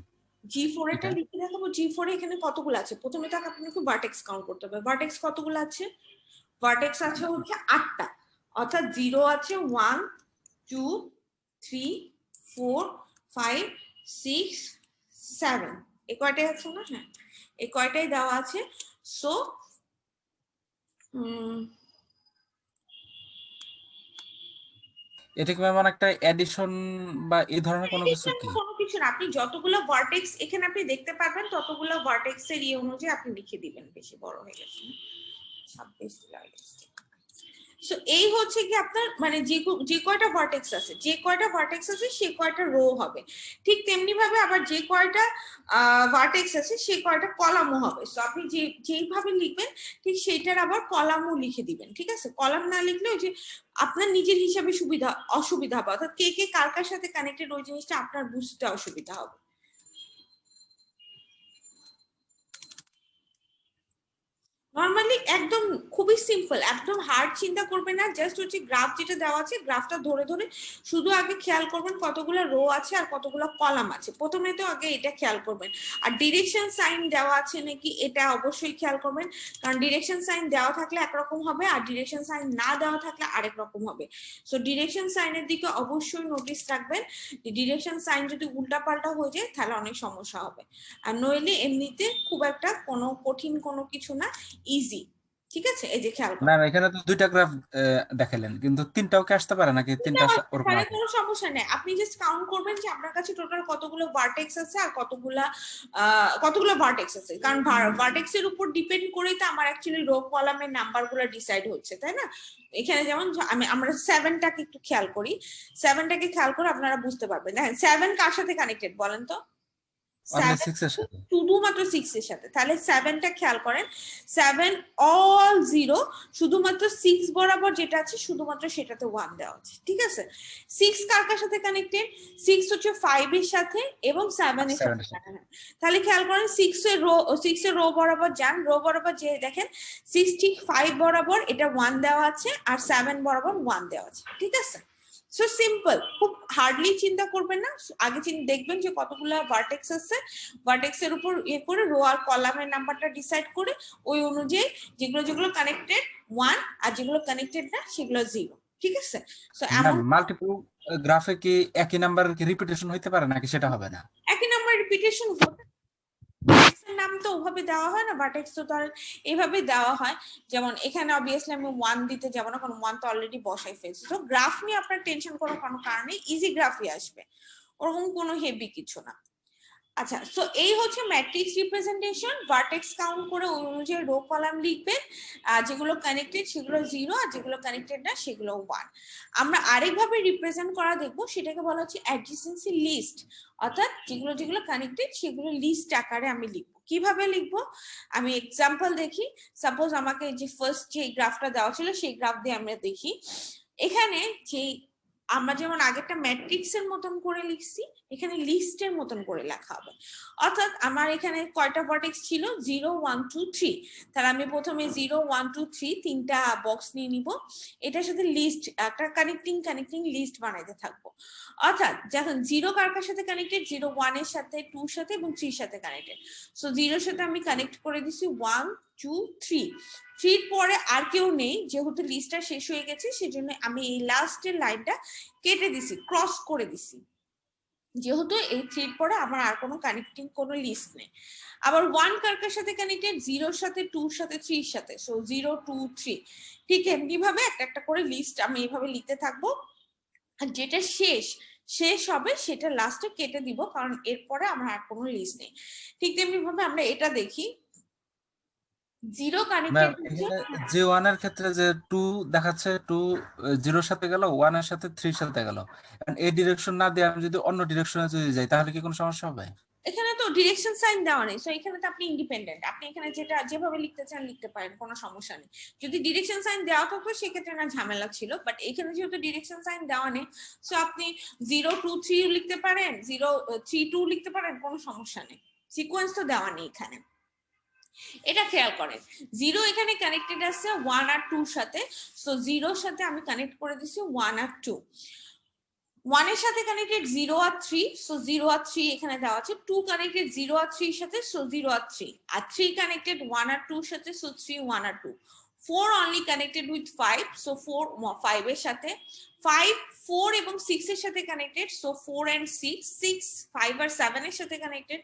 G4 এটা এটা লিখে দেখাবো। G4 এ এখানে কতগুলো আছে? প্রথমে তো আপনাকে ভার্টেক্স কাউন্ট করতে হবে। ভার্টেক্স কতগুলো আছে? ভার্টেক্স আছে হচ্ছে 8টা, অর্থাৎ 0 আছে 1 2 3 4 5 6 7, এই কয়টাই আছে না? হ্যাঁ, এই কয়টাই দেওয়া আছে। সো এটা কি ম্যাম একটা এডিশন বা এই ধরনের কোনো কিছু কি? কোনো কিছু না, আপনি যতগুলো ভার্টেক্স এখানে আপনি দেখতে পারবেন ততগুলো ভার্টেক্স এর ইয়ে অনুযায়ী আপনি লিখে দিবেন। বেশি বড় হয়ে গেছে 26 সো এই হচ্ছে কি আপনার মানে যে কয়টা ভার্টেক্স আছে, যে কয়টা ভার্টেক্স আছে সে কয়টা রো হবে। ঠিক তেমনি ভাবে আবার যে কয়টা ভার্টেক্স আছে সে কয়টা কলামও হবে। সো আপনি যেইভাবে লিখবেন ঠিক সেইটার আবার কলামও লিখে দিবেন, ঠিক আছে। কলাম না লিখলে ওই যে আপনার নিজের হিসাবে অসুবিধা হবে, অর্থাৎ কে কে কার কার সাথে কানেক্টেড ওই জিনিসটা আপনার বুঝতে অসুবিধা হবে। নর্মালি একদম খুবই সিম্পল, একদম হার্ড চিন্তা করবেন না। জাস্ট হচ্ছে গ্রাফ যেটা দেওয়া আছে গ্রাফটা ধরে ধরে শুধু আগে খেয়াল করবেন কতগুলো রো আছে আর কতগুলো কলাম আছে। প্রথমে তো আগে এটা খেয়াল করবেন। আর ডিরেকশন সাইন দেওয়া আছে নাকি এটা অবশ্যই খেয়াল করবেন, কারণ ডিরেকশন সাইন দেওয়া থাকলে একরকম হবে আর ডিরেকশন সাইন না দেওয়া থাকলে আরেক রকম হবে। সো ডিরেকশন সাইনের দিকে অবশ্যই নোটিস রাখবেন। ডিরেকশন সাইন যদি উল্টাপাল্টা হয়ে যায় তাহলে অনেক সমস্যা হবে। আর নইলে এমনিতে খুব একটা কোনো কঠিন কোনো কিছু না, ইজি, ঠিক আছে। এই যে খেয়াল না করেন এখানে তো দুইটা গ্রাফ দেখালেন, কিন্তু তিনটাও কি আসতে পারে নাকি? তিনটা ওরকম তাহলে আসে? কোনো সমস্যা নেই। আপনি জাস্ট কাউন্ট করবেন যে আপনার কাছে টোটাল কতগুলো ভার্টেক্স আছে আর কতগুলো ভার্টেক্স আছে, কারণ ভার্টেক্স এর উপর ডিপেন্ড করেই তো আমার অ্যাকচুয়ালি রো কলামের নাম্বারগুলো ডিসাইড হচ্ছে, তাই না? এখানে যেমন আমরা 7টাকে একটু খেয়াল করি, 7টাকে খেয়াল করে আপনারা বুঝতে পারবেন। দেখেন 7 কার সাথে কানেক্টেড বলেন তো? অনলি 6 এর সাথে। শুধুমাত্র 6 এর সাথে। তাহলে 7টা খেয়াল করেন, 7 অল 0, শুধুমাত্র 6 বরাবর যেটা আছে শুধুমাত্র সেটাতে 1 দেওয়া আছে, ঠিক আছে। 6 কার কার সাথে কানেক্টেড? 6 হচ্ছে 5 এর সাথে এবং 7 এর সাথে। তাহলে খেয়াল করেন 6 এর রো বরাবর যান, রো বরাবর যে দেখেন 6 ঠিক 5 বরাবর এটা 1 দেওয়া আছে আর 7 বরাবর 1 দেওয়া আছে, ঠিক আছে। সো সিম্পল, খুব হার্ডলি চিন্তা করবেন না। আগে দেখবেন যে কতগুলো ভার্টেক্স আছে, ভার্টেক্স এর উপর ইয়ে করে রো আর কলামের নাম্বারটা ডিসাইড করে ওই অনুযায়ী যেগুলো যেগুলো কানেক্টেড 1 আর যেগুলো কানেক্টেড না সেগুলো 0, ঠিক আছে। সো এমন মাল্টিপল গ্রাফে কি একই নাম্বার কি রিপিটেশন হইতে পারে নাকি সেটা হবে না? একই নাম্বার রিপিটেশন হতে নাম তো ওভাবে দেওয়া হয় না, ভার্টেক্স তো তার এইভাবে দেওয়া হয়। যেমন এখানে অবভিয়াসলি আমি 1 দিতে যাব না, কারণ 1 তো অলরেডি বসাই ফেলছি। তো গ্রাফ নিয়ে আপনার টেনশন করার কোনো কারণ নেই, ইজি গ্রাফই আসবে, ওরকম কোনো হেভি কিছু না। আচ্ছা, সো এই হচ্ছে ম্যাট্রিক্স রিপ্রেজেন্টেশন। ভার্টেক্স কাউন্ট করে ওই অনুযায়ী রো কলাম লিখবেন, যেগুলো কানেক্টেড সেগুলো 0 আর যেগুলো কানেক্টেড না সেগুলো 1। আমরা আরেকভাবে রিপ্রেজেন্ট করা দেখবো, সেটাকে বলা হচ্ছে অ্যাডজেসেন্সি লিস্ট, অর্থাৎ যেগুলো যেগুলো কানেক্টেড সেগুলো লিস্ট আকারে আমি লিখবো। কিভাবে লিখবো আমি এক্সাম্পল দেখি। সাপোজ আমাকে যে ফার্স্ট যে গ্রাফটা দেওয়া ছিল সেই গ্রাফ দিয়ে আমরা দেখি। এখানে যে আমরা যেমন আগেরটা ম্যাট্রিক্সের মতন করে লিখছি, এখানে লিস্টের মতন করে লেখা হবে। অর্থাৎ আমার এখানে কয়টা ভার্টেক্স ছিল? 0 1 2 3। তাহলে আমি প্রথমে 0 1 2 3 তিনটা বক্স নিয়ে নিব, এটার সাথে লিস্ট একটা কানেক্টিং লিস্ট বানাইতে থাকবো। অর্থাৎ যখন 0 কার কার সাথে কানেক্টেড? 0 1 এর সাথে, 2 এর সাথে এবং 3 এর সাথে কানেক্টেড। সো 0 এর সাথে আমি কানেক্ট করে দিছি 1 2 3। 3 পরে আর কেউ নেই, যেহেতু লিস্টটা শেষ হয়ে গেছে সেজন্য আমি এই লাস্টের লাইনটা কেটে দিছি, ক্রস করে দিছি, যেহেতু এই 3 পরে আমার আর কোনো কানেক্টিং কোনো লিস্ট নেই। আবার 1 কার কার সাথে কানেক্টেড? 0 এর সাথে, 2 এর সাথে, 3 এর সাথে। সো 0 2 3। ঠিক এমনি ভাবে একটা একটা করে লিস্ট আমি এইভাবে লিখতে থাকবো, আর যেটা শেষ হবে সেটা লাস্টে কেটে দিব, কারণ এরপরে আমার আর কোনো লিস্ট নেই। ঠিক তেমনি ভাবে আমরা এটা দেখি, জিরো কানেক্টেড ম্যাম হচ্ছে, এখানে J1 এর ক্ষেত্রে যে 2 দেখাচ্ছে, 2 0 সাথে গেল, 1 এর সাথে 3 সাথে গেল। এখন এই ডিরেকশন না দিয়ে আমি যদি অন্য ডিরেকশনে যদি যাই তাহলে কি কোনো সমস্যা হবে? এখানে তো ডিরেকশন সাইন দেওয়া নেই, সো এখানে তো আপনি ইন্ডিপেন্ডেন্ট, আপনি এখানে যেটা যেভাবে লিখতে চান লিখতে পারেন, কোনো সমস্যা নেই। যদি ডিরেকশন সাইন দেওয়া থাকতো সেক্ষেত্রে না ঝামেলা ছিল, বাট এখানে যেহেতু ডিরেকশন সাইন দেওয়া নেই, সো আপনি 0 2 3 লিখতে পারেন, 0 3 2 লিখতে পারেন, কোনো সমস্যা নেই। সিকোয়েন্স তো দেওয়া নেই এখানে, এটা খেয়াল করেন। 0 এখানে কানেক্টেড আছে 1 আর 2 সাথে, সো 0 সাথে আমি কানেক্ট করে দিচ্ছি 1 আর 2। 1 এর সাথে কানেক্টেড 0 আর 3, সো 0 আর 3 এখানে দেওয়া আছে। 2 কানেক্টেড 0 আর 3 এর সাথে, সো 0 আর 3। আর 3 কানেক্টেড 1 আর 2 এর সাথে, সো 3 1 আর 2। 4 অনলি কানেক্টেড উইথ 5, সো 4 5 এর সাথে। 5 4 এবং 6 এর সাথে কানেক্টেড, সো 4 and 6। 6 5 আর 7 এর সাথে connected,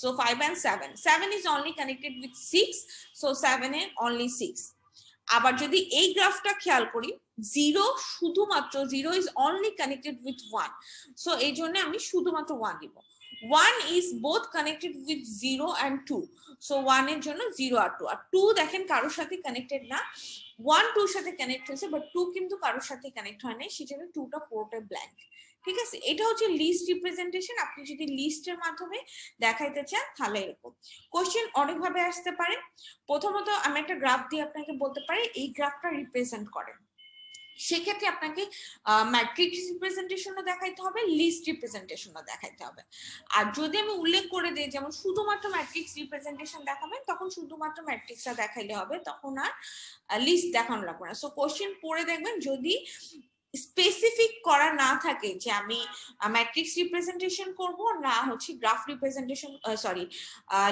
so 5 and 7। 7 is only connected with 6, so 7 A only 6। আবার যদি এই গ্রাফটা খেয়াল করি, 0 শুধুমাত্র 0 is only connected with 1, so এই জন্য আমি শুধুমাত্র 1 দিব। 1 is both connected with 0 and 2, so 1 এর জন্য 0 আর 2। আর 2 দেখেন কারোর সাথে কানেক্টেড না, 1 2 সাথে কানেক্ট হয়েছে, বাট 2 কিন্তু কারোর সাথে কানেক্ট হয় নাই, সেজন্য 2টা পুরোটা ব্ল্যাঙ্ক। ঠিক আছে, এটা হচ্ছে লিস্ট রিপ্রেজেন্টেশন। আপনি যদি লিস্টের মাধ্যমে দেখাইতে চান তাহলে এরকম কোশ্চেন অনেকভাবে আসতে পারে। প্রথমত আমি একটা গ্রাফ দিয়ে আপনাকে বলতে পারি এই গ্রাফটা রিপ্রেজেন্ট করে, সেক্ষেত্রে আপনাকে ম্যাট্রিক্স রিপ্রেজেন্টেশনও দেখাইতে হবে, লিস্ট রিপ্রেজেন্টেশনও দেখাইতে হবে। আর যদি আমি উল্লেখ করে দিই যেমন শুধুমাত্র ম্যাট্রিক্স রিপ্রেজেন্টেশন দেখাবেন, তখন শুধুমাত্র ম্যাট্রিক্সটা দেখাইলে হবে, তখন আর লিস্ট দেখানো লাগবে না। সো কোশ্চেন পড়ে দেখবেন, যদি স্পেসিফিক করা না থাকে যে আমি ম্যাট্রিক্স রিপ্রেজেন্টেশন করব না হচ্ছে graph representation, sorry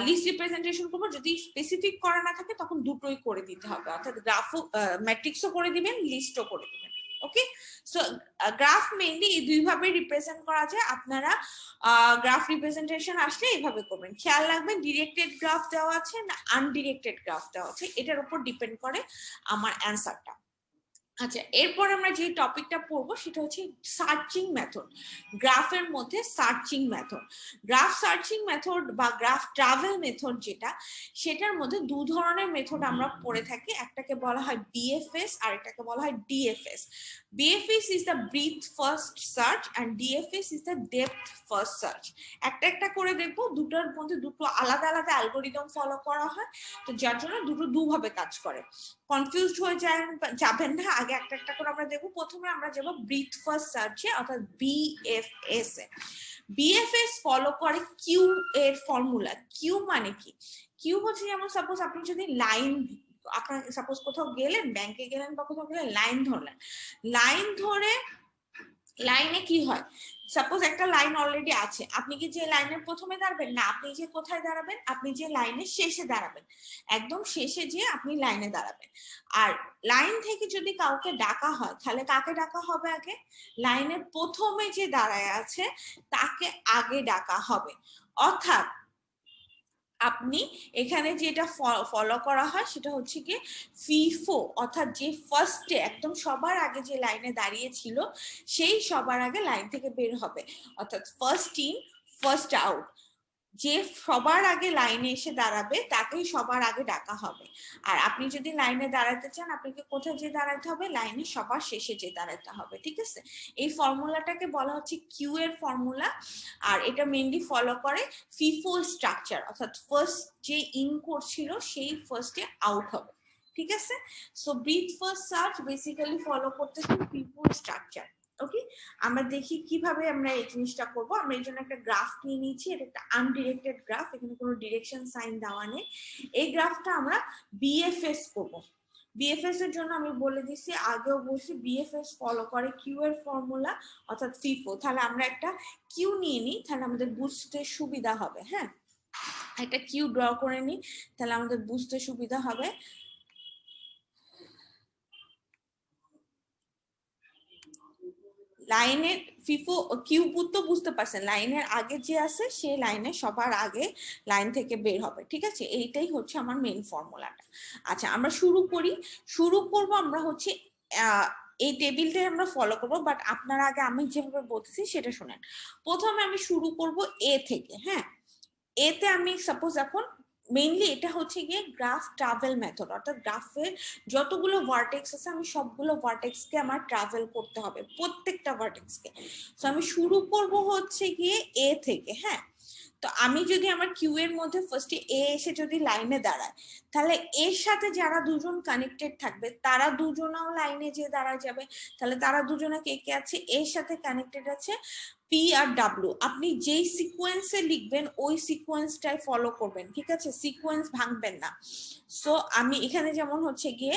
list representation করব, যদি স্পেসিফিক করা না থাকে তখন দুটোই করে দিতে হবে, অর্থাৎ গ্রাফও ম্যাট্রিক্সও করে দিবেন, লিস্টও করে দিবেন। ওকে, সো গ্রাফ মেইনলি এই দুই ভাবে রিপ্রেজেন্ট করা যায়। আপনারা গ্রাফ রিপ্রেজেন্টেশন আসলে এইভাবে করবেন। খেয়াল রাখবেন ডিরেক্টেড গ্রাফ দেওয়া আছে না আনডিরেক্টেড গ্রাফ দেওয়া আছে, এটার উপর ডিপেন্ড করে আমার অ্যান্সারটা। আচ্ছা, এরপর আমরা যে টপিকটা পড়বো সেটা হচ্ছে সার্চিং মেথড। গ্রাফের মধ্যে searching method, graph searching method বা গ্রাফ ট্রাভেল মেথড যেটা, সেটার মধ্যে দু ধরনের মেথড আমরা পড়ে থাকি। একটাকে বলা হয় বিএফএস আর একটাকে বলা হয় DFS. BFS is the breadth first search and DFS is the depth first search. একটা একটা করে দেখবো, দুটোর মধ্যে দুটো আলাদা আলাদা অ্যালগোরিদম ফলো করা হয়, তো যার জন্য দুটো দুভাবে কাজ করে। কনফিউজড হয়ে যাবেন না, আগে একটা একটা করে আমরা দেখবো। প্রথমে আমরা যাবো ব্রিথ ফার্স্ট সার্চে, অর্থাৎ বিএফএস এ। বিএফএস ফলো করে কিউ এর ফর্মুলা। কিউ মানে কি? কিউ হচ্ছে যেমন সাপোজ আপনি যদি লাইন, আপনার সাপোজ কোথাও গেলেন, ব্যাংকে গেলেন বা কোথাও গেলেন, লাইন ধরলেন, লাইন ধরে লাইনে কি হয়, সাপোজ একটা লাইন অলরেডি আছে, আপনি কি যে লাইনের প্রথমে দাঁড়াবেন না, আপনি যে কোথায় দাঁড়াবেন, আপনি যে লাইনের শেষে দাঁড়াবেন, একদম শেষে যে আপনি লাইনে দাঁড়াবেন। আর লাইন থেকে যদি কাউকে ডাকা হয় তাহলে কাকে ডাকা হবে আগে? লাইনের প্রথমে যে দাঁড়ায় আছে তাকে আগে ডাকা হবে। অর্থাৎ আপনি এখানে যেটা ফলো করা হয় সেটা হচ্ছে কি ফিফো, অর্থাৎ যে ফার্স্টে একদম সবার আগে যে লাইনে দাঁড়িয়ে ছিল সেই সবার আগে লাইন থেকে বের হবে, অর্থাৎ ফার্স্ট ইন ফার্স্ট আউট। যে সবার আগে লাইনে এসে দাঁড়াবে তাকেই সবার আগে ডাকা হবে। আর আপনি যদি লাইনে দাঁড়াতে চান, আপনাকে কোথায় যে দাঁড়াতে হবে? লাইনে সবার শেষে যে দাঁড়াতে হবে। ঠিক আছে, এই ফর্মুলাটাকে বলা হচ্ছে কিউ এর ফর্মুলা। আর এটা মেইনলি ফলো করে ফিফো স্ট্রাকচার, অর্থাৎ ফার্স্ট যে ইন করছিল সেই ফার্স্টে আউট হবে। ঠিক আছে, so breadth first search basically follow করতেছে ফিফো স্ট্রাকচার। ওকে, আমরা দেখি কিভাবে আমরা এই জিনিসটা করবো। আমরা এই জন্য একটা গ্রাফ নিয়ে নিয়েছি, এটা একটা আনডিরেক্টেড গ্রাফ, এখানে কোনো ডিরেকশন সাইন দেওয়া নেই। এই গ্রাফটা আমরা বিএফএস করবো। বিএফএস এর জন্য আমি বলে দিচ্ছি, আগেও বলছি বিএফএস ফলো করে কিউ এর ফর্মুলা, অর্থাৎ ফিফো। তাহলে আমরা একটা কিউ নিয়ে নিই, তাহলে আমাদের বুঝতে সুবিধা হবে। হ্যাঁ, একটা কিউ ড্র করে নিই, তাহলে আমাদের বুঝতে সুবিধা হবে। লাইনের ফিফো কিউ তো বুঝতে পারছেন, লাইনের আগে যে আছে সে লাইনে সবার আগে লাইন থেকে বের হবে। ঠিক আছে, এইটাই হচ্ছে আমার মেইন ফর্মুলাটা। আচ্ছা, আমরা শুরু করব আমরা হচ্ছে এই টেবিলটাই আমরা ফলো করব, বাট আপনারা আগে আমি যেভাবে বলতেছি সেটা শুনেন। প্রথমে আমি শুরু করব এ থেকে। হ্যাঁ, এতে আমি সাপোজ এখন মেইনলি এটা হচ্ছে গিয়ে গ্রাফ ট্রাভেল মেথড, অর্থাৎ গ্রাফের যতগুলো ভার্টেক্স আছে আমি সবগুলো ভার্টেক্সকে আমার ট্রাভেল করতে হবে, প্রত্যেকটা ভার্টেক্সকে। তো আমি শুরু করব হচ্ছে গিয়ে এ থেকে। হ্যাঁ, তো আমি যদি আমার কিউ এর মধ্যে ফার্স্টে এ এসে যদি লাইনে দাঁড়ায়, তাহলে এর সাথে যারা দুজন কানেক্টেড থাকবে তারা দুজনাও লাইনে যে দাঁড়ায় যাবে। তাহলে তারা দুজনে কে কে আছে, এর সাথে কানেক্টেড আছে পি আর ডাব্লিউ। আপনি যেই সিকোয়েন্সে লিখবেন ওই সিকোয়েন্সটাই ফলো করবেন, ঠিক আছে, সিকোয়েন্স ভাঙবেন না। সো আমি এখানে যেমন হচ্ছে গিয়ে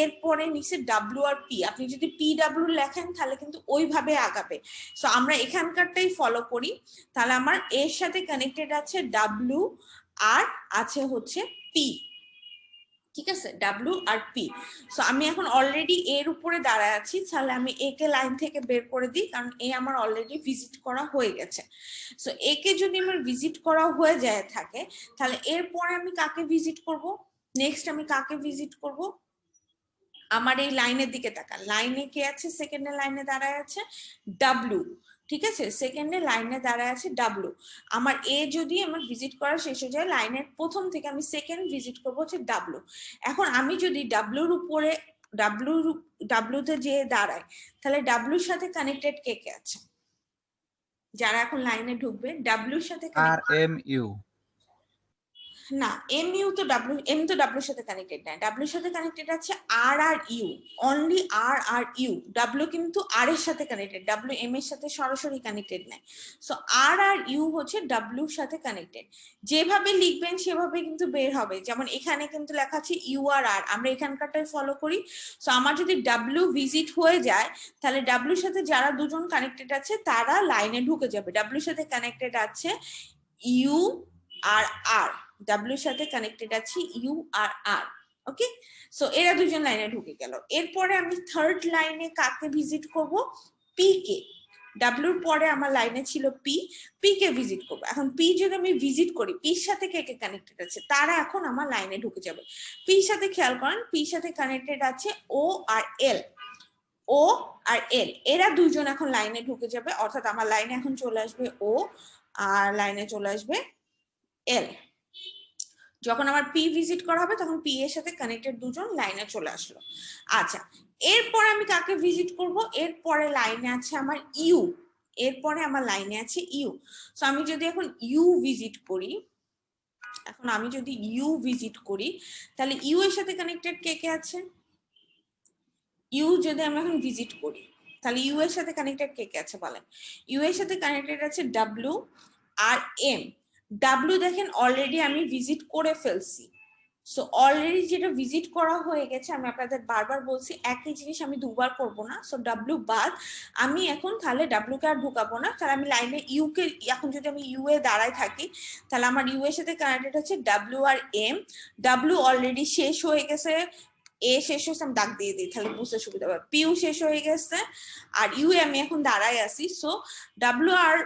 এরপরে নিচে ডাব্লিউ আর পি, আপনি যদি পি ডাব্লিউ লেখেন তাহলে কিন্তু ওইভাবে আগাবে। সো আমরা এখানকারটাই ফলো করি। তাহলে আমার এর সাথে কানেক্টেড আছে ডাব্লিউ আর আছে হচ্ছে পি, ঠিক আছে, ডাব্লিউ আর পি। সো আমি এখন অলরেডি এর উপরে দাঁড়ায় আছি, তাহলে আমি এ কে লাইন থেকে বের করে দিই, কারণ এ আমার অলরেডি ভিজিট করা হয়ে গেছে। সো এ কে যদি আমার ভিজিট করা হয়ে যায় থাকে, তাহলে এরপরে আমি কাকে ভিজিট করব, নেক্সট আমি কাকে ভিজিট করব, আমার এই লাইনের দিকে তাকান, লাইনে কে আছে, সেকেন্ডের লাইনে দাঁড়ায় আছে ডাব্লিউ, ঠিক আছে, সেকেন্ডের লাইনে দাঁড়ায় আছে ডাব্লিউ। আমার এ যদি আমার ভিজিট করা শেষ হয়ে যায়, লাইনের প্রথম থেকে আমি সেকেন্ড ভিজিট করবো হচ্ছে ডাব্লিউ। এখন আমি যদি ডাব্লিউর উপরে ডাব্লিউতে যে দাঁড়ায়, তাহলে ডাব্লিউর সাথে কানেক্টেড কে কে আছে, যারা এখন লাইনে ঢুকবে ডাব্লিউর সাথে আর এম ইউ, না, এম ইউ তো ডাব্লিউ, এম তো ডাব্লিউর সাথে কানেক্টেড না, ডাব্লিউর সাথে কানেক্টেড আছে আর আর ইউ, অনলি আর আর ইউ। ডাব্লিউ কিন্তু আর এর সাথে কানেক্টেড, ডাব্লিউ এম এর সাথে সরাসরি কানেক্টেড নাই। সো আর আর ইউ হচ্ছে ডাব্লিউর সাথে কানেক্টেড। যেভাবে লিখবেন সেভাবে কিন্তু বের হবে, যেমন এখানে কিন্তু লেখা আছে ইউ আর আর, আমরা এখানকারটাই ফলো করি। সো আমার যদি ডাব্লিউ ভিজিট হয়ে যায়, তাহলে ডাব্লিউর সাথে যারা দুজন কানেক্টেড আছে তারা লাইনে ঢুকে যাবে। ডাব্লিউর সাথে কানেক্টেড আছে ইউ আর আর, ডাব্লিউর সাথে কানেক্টেড আছে you R R, okay. So এরা দুজন লাইনে ঢুকে গেল। এরপরে আমি থার্ড লাইনে কাকে ভিজিট করব, পি কে। ডাব্লিউর পরে আমার লাইনে ছিল পি, পি কে ভিজিট করবো। এখন পি যদি আমি ভিজিট করি, পির সাথে কে কে কানেক্টেড আছে, তারা এখন আমার লাইনে ঢুকে যাবে। পির সাথে খেয়াল করেন, পির সাথে কানেক্টেড আছে ও আর এল, ও আর এল, এরা দুইজন এখন লাইনে ঢুকে যাবে, অর্থাৎ আমার লাইনে এখন চলে আসবে ও আর লাইনে চলে আসবে এল। যখন আমার পি ভিজিট করা হবে তখন পি এর সাথে কানেক্টেড দুজন লাইনে চলে আসলো। আচ্ছা, এরপর আমি কাকে ভিজিট করব, এরপরে লাইনে আছে আমার ইউ, এরপরে আমার লাইনে আছে ইউ। সো আমি যদি এখন ইউ ভিজিট করি, এখন আমি যদি ইউ ভিজিট করি, তাহলে ইউ এর সাথে কানেক্টেড কে কে আছে, ইউ যদি আমি এখন ভিজিট করি, তাহলে ইউ এর সাথে কানেক্টেড কে কে আছে বলেন। ইউ এর সাথে কানেক্টেড আছে ডাব্লিউ আর এম। ডাব্লিউ দেখেন অলরেডি আমি ভিজিট করে ফেলছি। সো অলরেডি যেটা ভিজিট করা হয়ে গেছে, আমি আপনাদের বারবার বলছি একই জিনিস আমি দুবার করব না। সো ডাব্লিউ বাদ, আমি এখন তাহলে ডাব্লিউ কে আর ঢুকাবো না। তাহলে আমি লাইনে ইউ কে, এখন যদি আমি ইউ এ দাঁড়ায় থাকি, তাহলে আমার ইউ এর সাথে কানেক্টেড হচ্ছে ডাব্লিউ আর এম। ডাব্লিউ অলরেডি শেষ হয়ে গেছে, এ শেষ হয়েছে, আমি দাগ দিয়ে দিই তাহলে বুঝতে সুবিধা হবে। পিউ শেষ হয়ে গেছে আর ইউ এ আমি এখন দাঁড়ায় আছি। সো ডাব্লিউ আর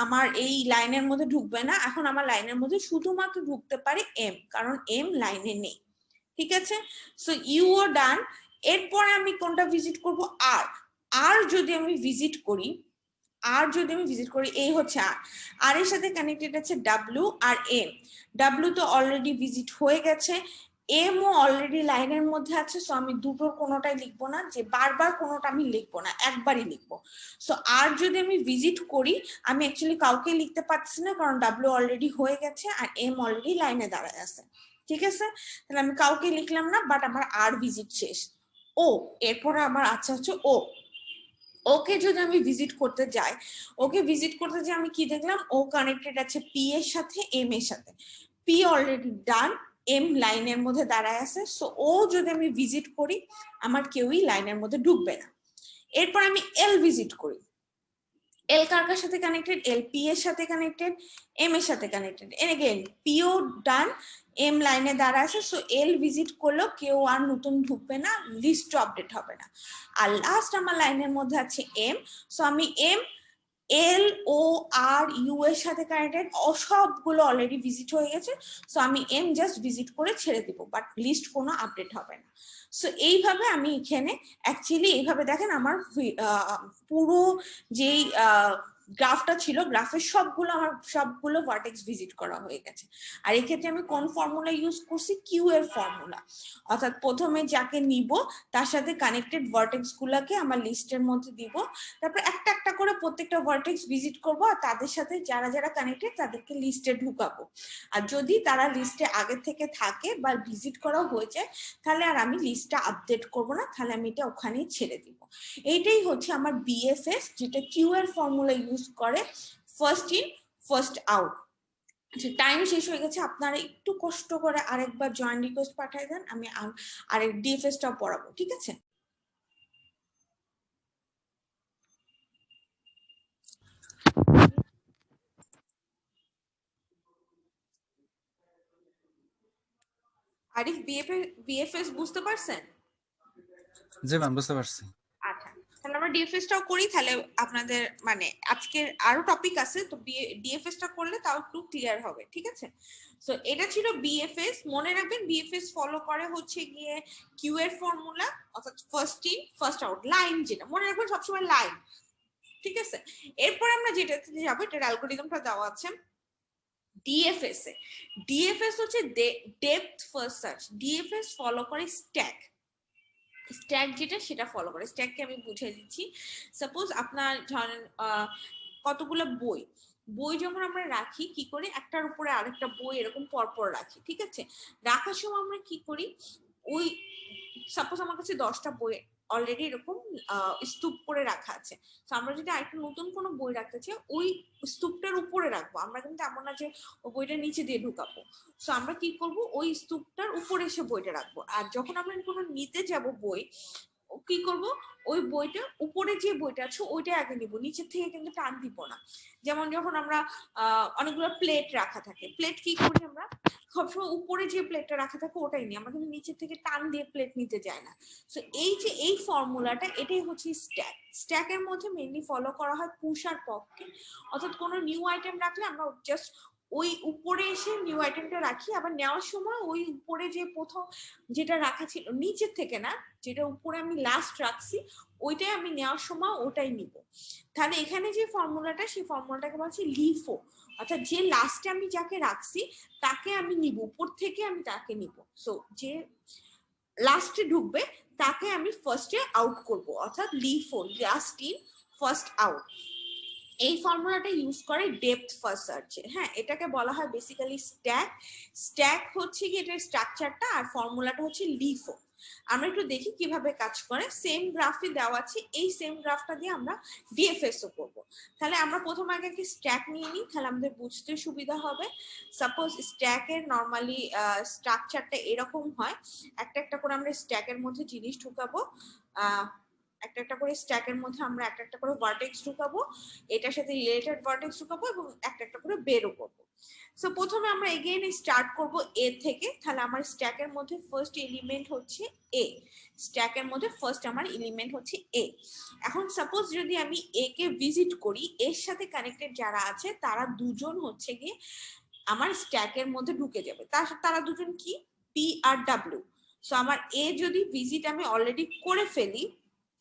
আমার এই লাইনের মধ্যে ঢুকবে না, এখন আমার লাইনের মধ্যে শুধুমাত্র ঢুকতে পারে এম, কারণ এম লাইনে নেই, ঠিক আছে। সো ইউ ও ডান। এরপরে আমি কোনটা ভিজিট করব, আর। আর যদি আমি ভিজিট করি, আর যদি আমি ভিজিট করি, এই হচ্ছে আর, আর এর সাথে কানেক্টেড আছে ডাব্লিউ আর এম। ডাব্লিউ তো অলরেডি ভিজিট হয়ে গেছে, এম ও অলরেডি লাইনের মধ্যে আছে। সো আমি দুটোর কোনোটাই লিখবো না, যে বারবার কোনোটা আমি লিখবো না, একবারই লিখবো। সো আর যদি আমি ভিজিট করি, আমি অ্যাকচুয়ালি কাউকে লিখতে পারছি না, কারণ ডাব্লিউ অলরেডি হয়ে গেছে আর এম অলরেডি লাইনে দাঁড়ায় আছে, ঠিক আছে। তাহলে আমি কাউকে লিখলাম না, বাট আমার আর ভিজিট শেষ। ও, এরপরে আমার আচ্ছা হচ্ছে ও, ওকে যদি আমি ভিজিট করতে যাই, ওকে ভিজিট করতে যাই আমি কি দেখলাম, ও কানেক্টেড আছে পি এর সাথে এম এর সাথে। পি অলরেডি ডান, এম লাইনের মধ্যে দাঁড়ায় আছে। সো ও যদি আমি ভিজিট করি, আমার কেউই লাইনের মধ্যে ঢুকবে না। এরপর আমি এল ভিজিট করি, এল কার কার সাথে কানেক্টেড, এল পি এর সাথে কানেক্টেড, এম এর সাথে কানেক্টেড। এগেইন পিও ডান, এম লাইনে দাঁড়া আছে। সো এল ভিজিট করলো, কেউ আর নতুন ঢুকবে না, লিস্ট আপডেট হবে না। আর লাস্ট আমার লাইনের মধ্যে আছে এম। সো আমি M, L O R U এর সাথে কানেক্টেড, সবগুলো অলরেডি ভিজিট হয়ে গেছে। সো আমি এম জাস্ট ভিজিট করে ছেড়ে দিব, বাট লিস্ট কোনো আপডেট হবে না। সো এইভাবে আমি এখানে অ্যাকচুয়ালি এইভাবে দেখেন আমার পুরো যেই গ্রাফটা ছিল, গ্রাফের সবগুলো ভার্টেক্স ভিজিট করা হয়ে গেছে। আর এক্ষেত্রে আমি কোন ফর্মুলা ইউজ করছি? কিউ এর ফর্মুলা। অর্থাৎ প্রথমে যাকে নিব তার সাথে কানেক্টেড ভার্টেক্স গুলাকে আমার লিস্টের মধ্যে দিব, তারপর একটা একটা করে প্রত্যেকটা ভার্টেক্স ভিজিট করব, আর তাদের সাথে যারা যারা কানেক্টেড তাদেরকে লিস্টে ঢুকাবো। আর যদি তারা লিস্টে আগে থেকে থাকে বা ভিজিট করা হয়ে যায়, তাহলে আর আমি লিস্টটা আপডেট করব না, তাহলে আমি এটা ওখানেই ছেড়ে দিব। এইটাই হচ্ছে আমার বিএফএস, যেটা কিউ এর ফর্মুলা ইউজ করে first in first out. Time শেষ হয়ে গেছে, আপনারা একটু কষ্ট করে আরেকবার জয়েন রিকোয়েস্ট পাঠিয়ে দেন, আমি আরেক ডিএফএসটা পড়াবো, ঠিক আছে? আরিফ, বিএফএস বুঝতে পারছেন? জি ম্যাম, বুঝতে পারছি। আচ্ছা, তাহলে আমরা ডিএফএসটাও করি, তাহলে আপনাদের মানে আজকের আরো টপিক আছে, তো ডিএফএসটা করলে তাও একটু ক্লিয়ার হবে, ঠিক আছে? সো এটা ছিল বিএফএস। মনে রাখবেন বিএফএস ফলো করে হচ্ছে গিয়ে কিউ এর ফর্মুলা, অর্থাৎ first in first out line, যেটা মনে রাখবেন সবসময় লাইন, ঠিক আছে? এরপর আমরা যেটাতে যাবো, এটার অ্যালগরিদমটা দেওয়া আছে ডিএফএস এ। ডিএফএস হচ্ছে depth first search. DFS follow করে স্ট্যাক। স্ট্যাক যেটা সেটা ফলো করে। স্ট্যাককে আমি বুঝিয়ে দিচ্ছি। সাপোজ আপনার ধরেন কতগুলো বই যখন আমরা রাখি কি করি, একটার উপরে আরেকটা বই এরকম পরপর রাখি, ঠিক আছে? রাখার সময় আমরা কি করি, ওই সাপোজ আমার কাছে 10টা বই অলরেডি এরকম স্তূপ করে রাখা আছে, তো আমরা যদি আরেকটা নতুন কোনো বই রাখতে চাই ওই স্তূপটার উপরে রাখবো, আমরা কিন্তু এমন না যে ওই বইটা নিচে দিয়ে ঢুকাবো। তো আমরা কি করব, ওই স্তূপটার উপরে এসে বইটা রাখবো। আর যখন আমরা কোনো নিতে যাব বই, কি করব, ওই বইটা উপরে যে বইটা আছে ওইটা আগে নিব, নিচের থেকে কিন্তু টান দিব না। যেমন যখন আমরা অনেকগুলো প্লেট রাখা থাকে, প্লেট কি করি আমরা সবসময় উপরে যে প্লেটটা রাখা থাকে ওটাই নিই, আমরা কিন্তু নিচের থেকে টান দিয়ে প্লেট নিতে যাই না। সো এই যে এই ফর্মুলাটা, এটাই হচ্ছে স্ট্যাক। স্ট্যাকের মধ্যে মেইনলি ফলো করা হয় পুশ আর পপকে। অর্থাৎ কোনো নিউ আইটেম রাখলে আমরা জাস্ট ওই উপরে এসে নিউ আইটেমটা রাখি, আবার নেওয়ার সময় ওই উপরে যে প্রথম যেটা রাখা ছিল নিচের থেকে না, যেটা উপরে আমি লাস্ট রাখছি ওইটাই আমি নেওয়ার সময় ওটাই নিব। তাহলে এখানে যে ফর্মুলাটা, সেই ফর্মুলাটাকে বলছি লিফো, অর্থাৎ যে লাস্টে আমি যাকে রাখছি তাকে আমি নিব, উপর থেকে আমি তাকে নিব। সো যে লাস্টে ঢুকবে তাকে আমি ফার্স্টে আউট করব, অর্থাৎ LIFO, last in first out. এই ফর্মুলাটা ইউজ করে ডেপথ ফার্স্ট সার্চে। হ্যাঁ, এটাকে বলা হয় বেসিক্যালি স্ট্যাক। স্ট্যাক হচ্ছে কি এটার স্ট্রাকচারটা, আর ফর্মুলাটা হচ্ছে লিফো। আমরা একটু দেখি কিভাবে কাজ করে। সেম গ্রাফই দেওয়া আছে, এই সেম গ্রাফটা দিয়ে আমরা ডিএফএসও করব। তাহলে আমরা প্রথম আগে কি স্ট্যাক নিয়ে নিই, তাহলে আমাদের বুঝতে সুবিধা হবে। সাপোজ স্ট্যাকের নর্মালি স্ট্রাকচারটা এরকম হয়, একটা একটা করে আমরা স্ট্যাকের মধ্যে জিনিস ঢুকাবো, একটা একটা করে স্ট্যাকের মধ্যে আমরা একটা একটা করে ভার্টেক্স ঢুকাবো, এটার সাথে রিলেটেড ভার্টেক্স ঢুকাবো এবং একটা একটা করে বেরও করবো। সো প্রথমে আমরা এগেইন স্টার্ট করব এ থেকে, তাহলে আমার স্ট্যাকের মধ্যে ফার্স্ট এলিমেন্ট হচ্ছে এ। স্ট্যাকের মধ্যে ফার্স্ট আমার এলিমেন্ট হচ্ছে এ। এখন সাপোজ যদি আমি এ কে ভিজিট করি, এর সাথে কানেক্টেড যারা আছে তারা দুজন হচ্ছে গিয়ে আমার স্ট্যাকের মধ্যে ঢুকে যাবে। তারা দুজন কি, পি আর ডাব্লিউ। সো আমার এ যদি ভিজিট আমি অলরেডি করে ফেলি,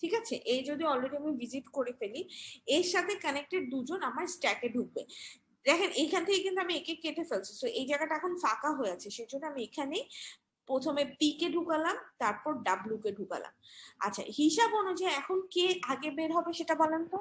ঠিক আছে, এই যদি অলরেডি আমি ভিজিট করে ফেলি, এর সাথে কানেক্টেড দুজন আমার স্ট্যাকে ঢুকবে। দেখেন এইখান থেকে কিন্তু আমি একে কেটে ফেলছি, সো এই জায়গাটা এখন ফাঁকা হয়ে আছে, সেজন্য আমি এখানে প্রথমে পি কে ঢুকালাম, তারপর ডাব্লিউ কে ঢুকালাম। আচ্ছা, হিসাব অনুযায়ী এখন কে আগে বের হবে সেটা বলেন তো?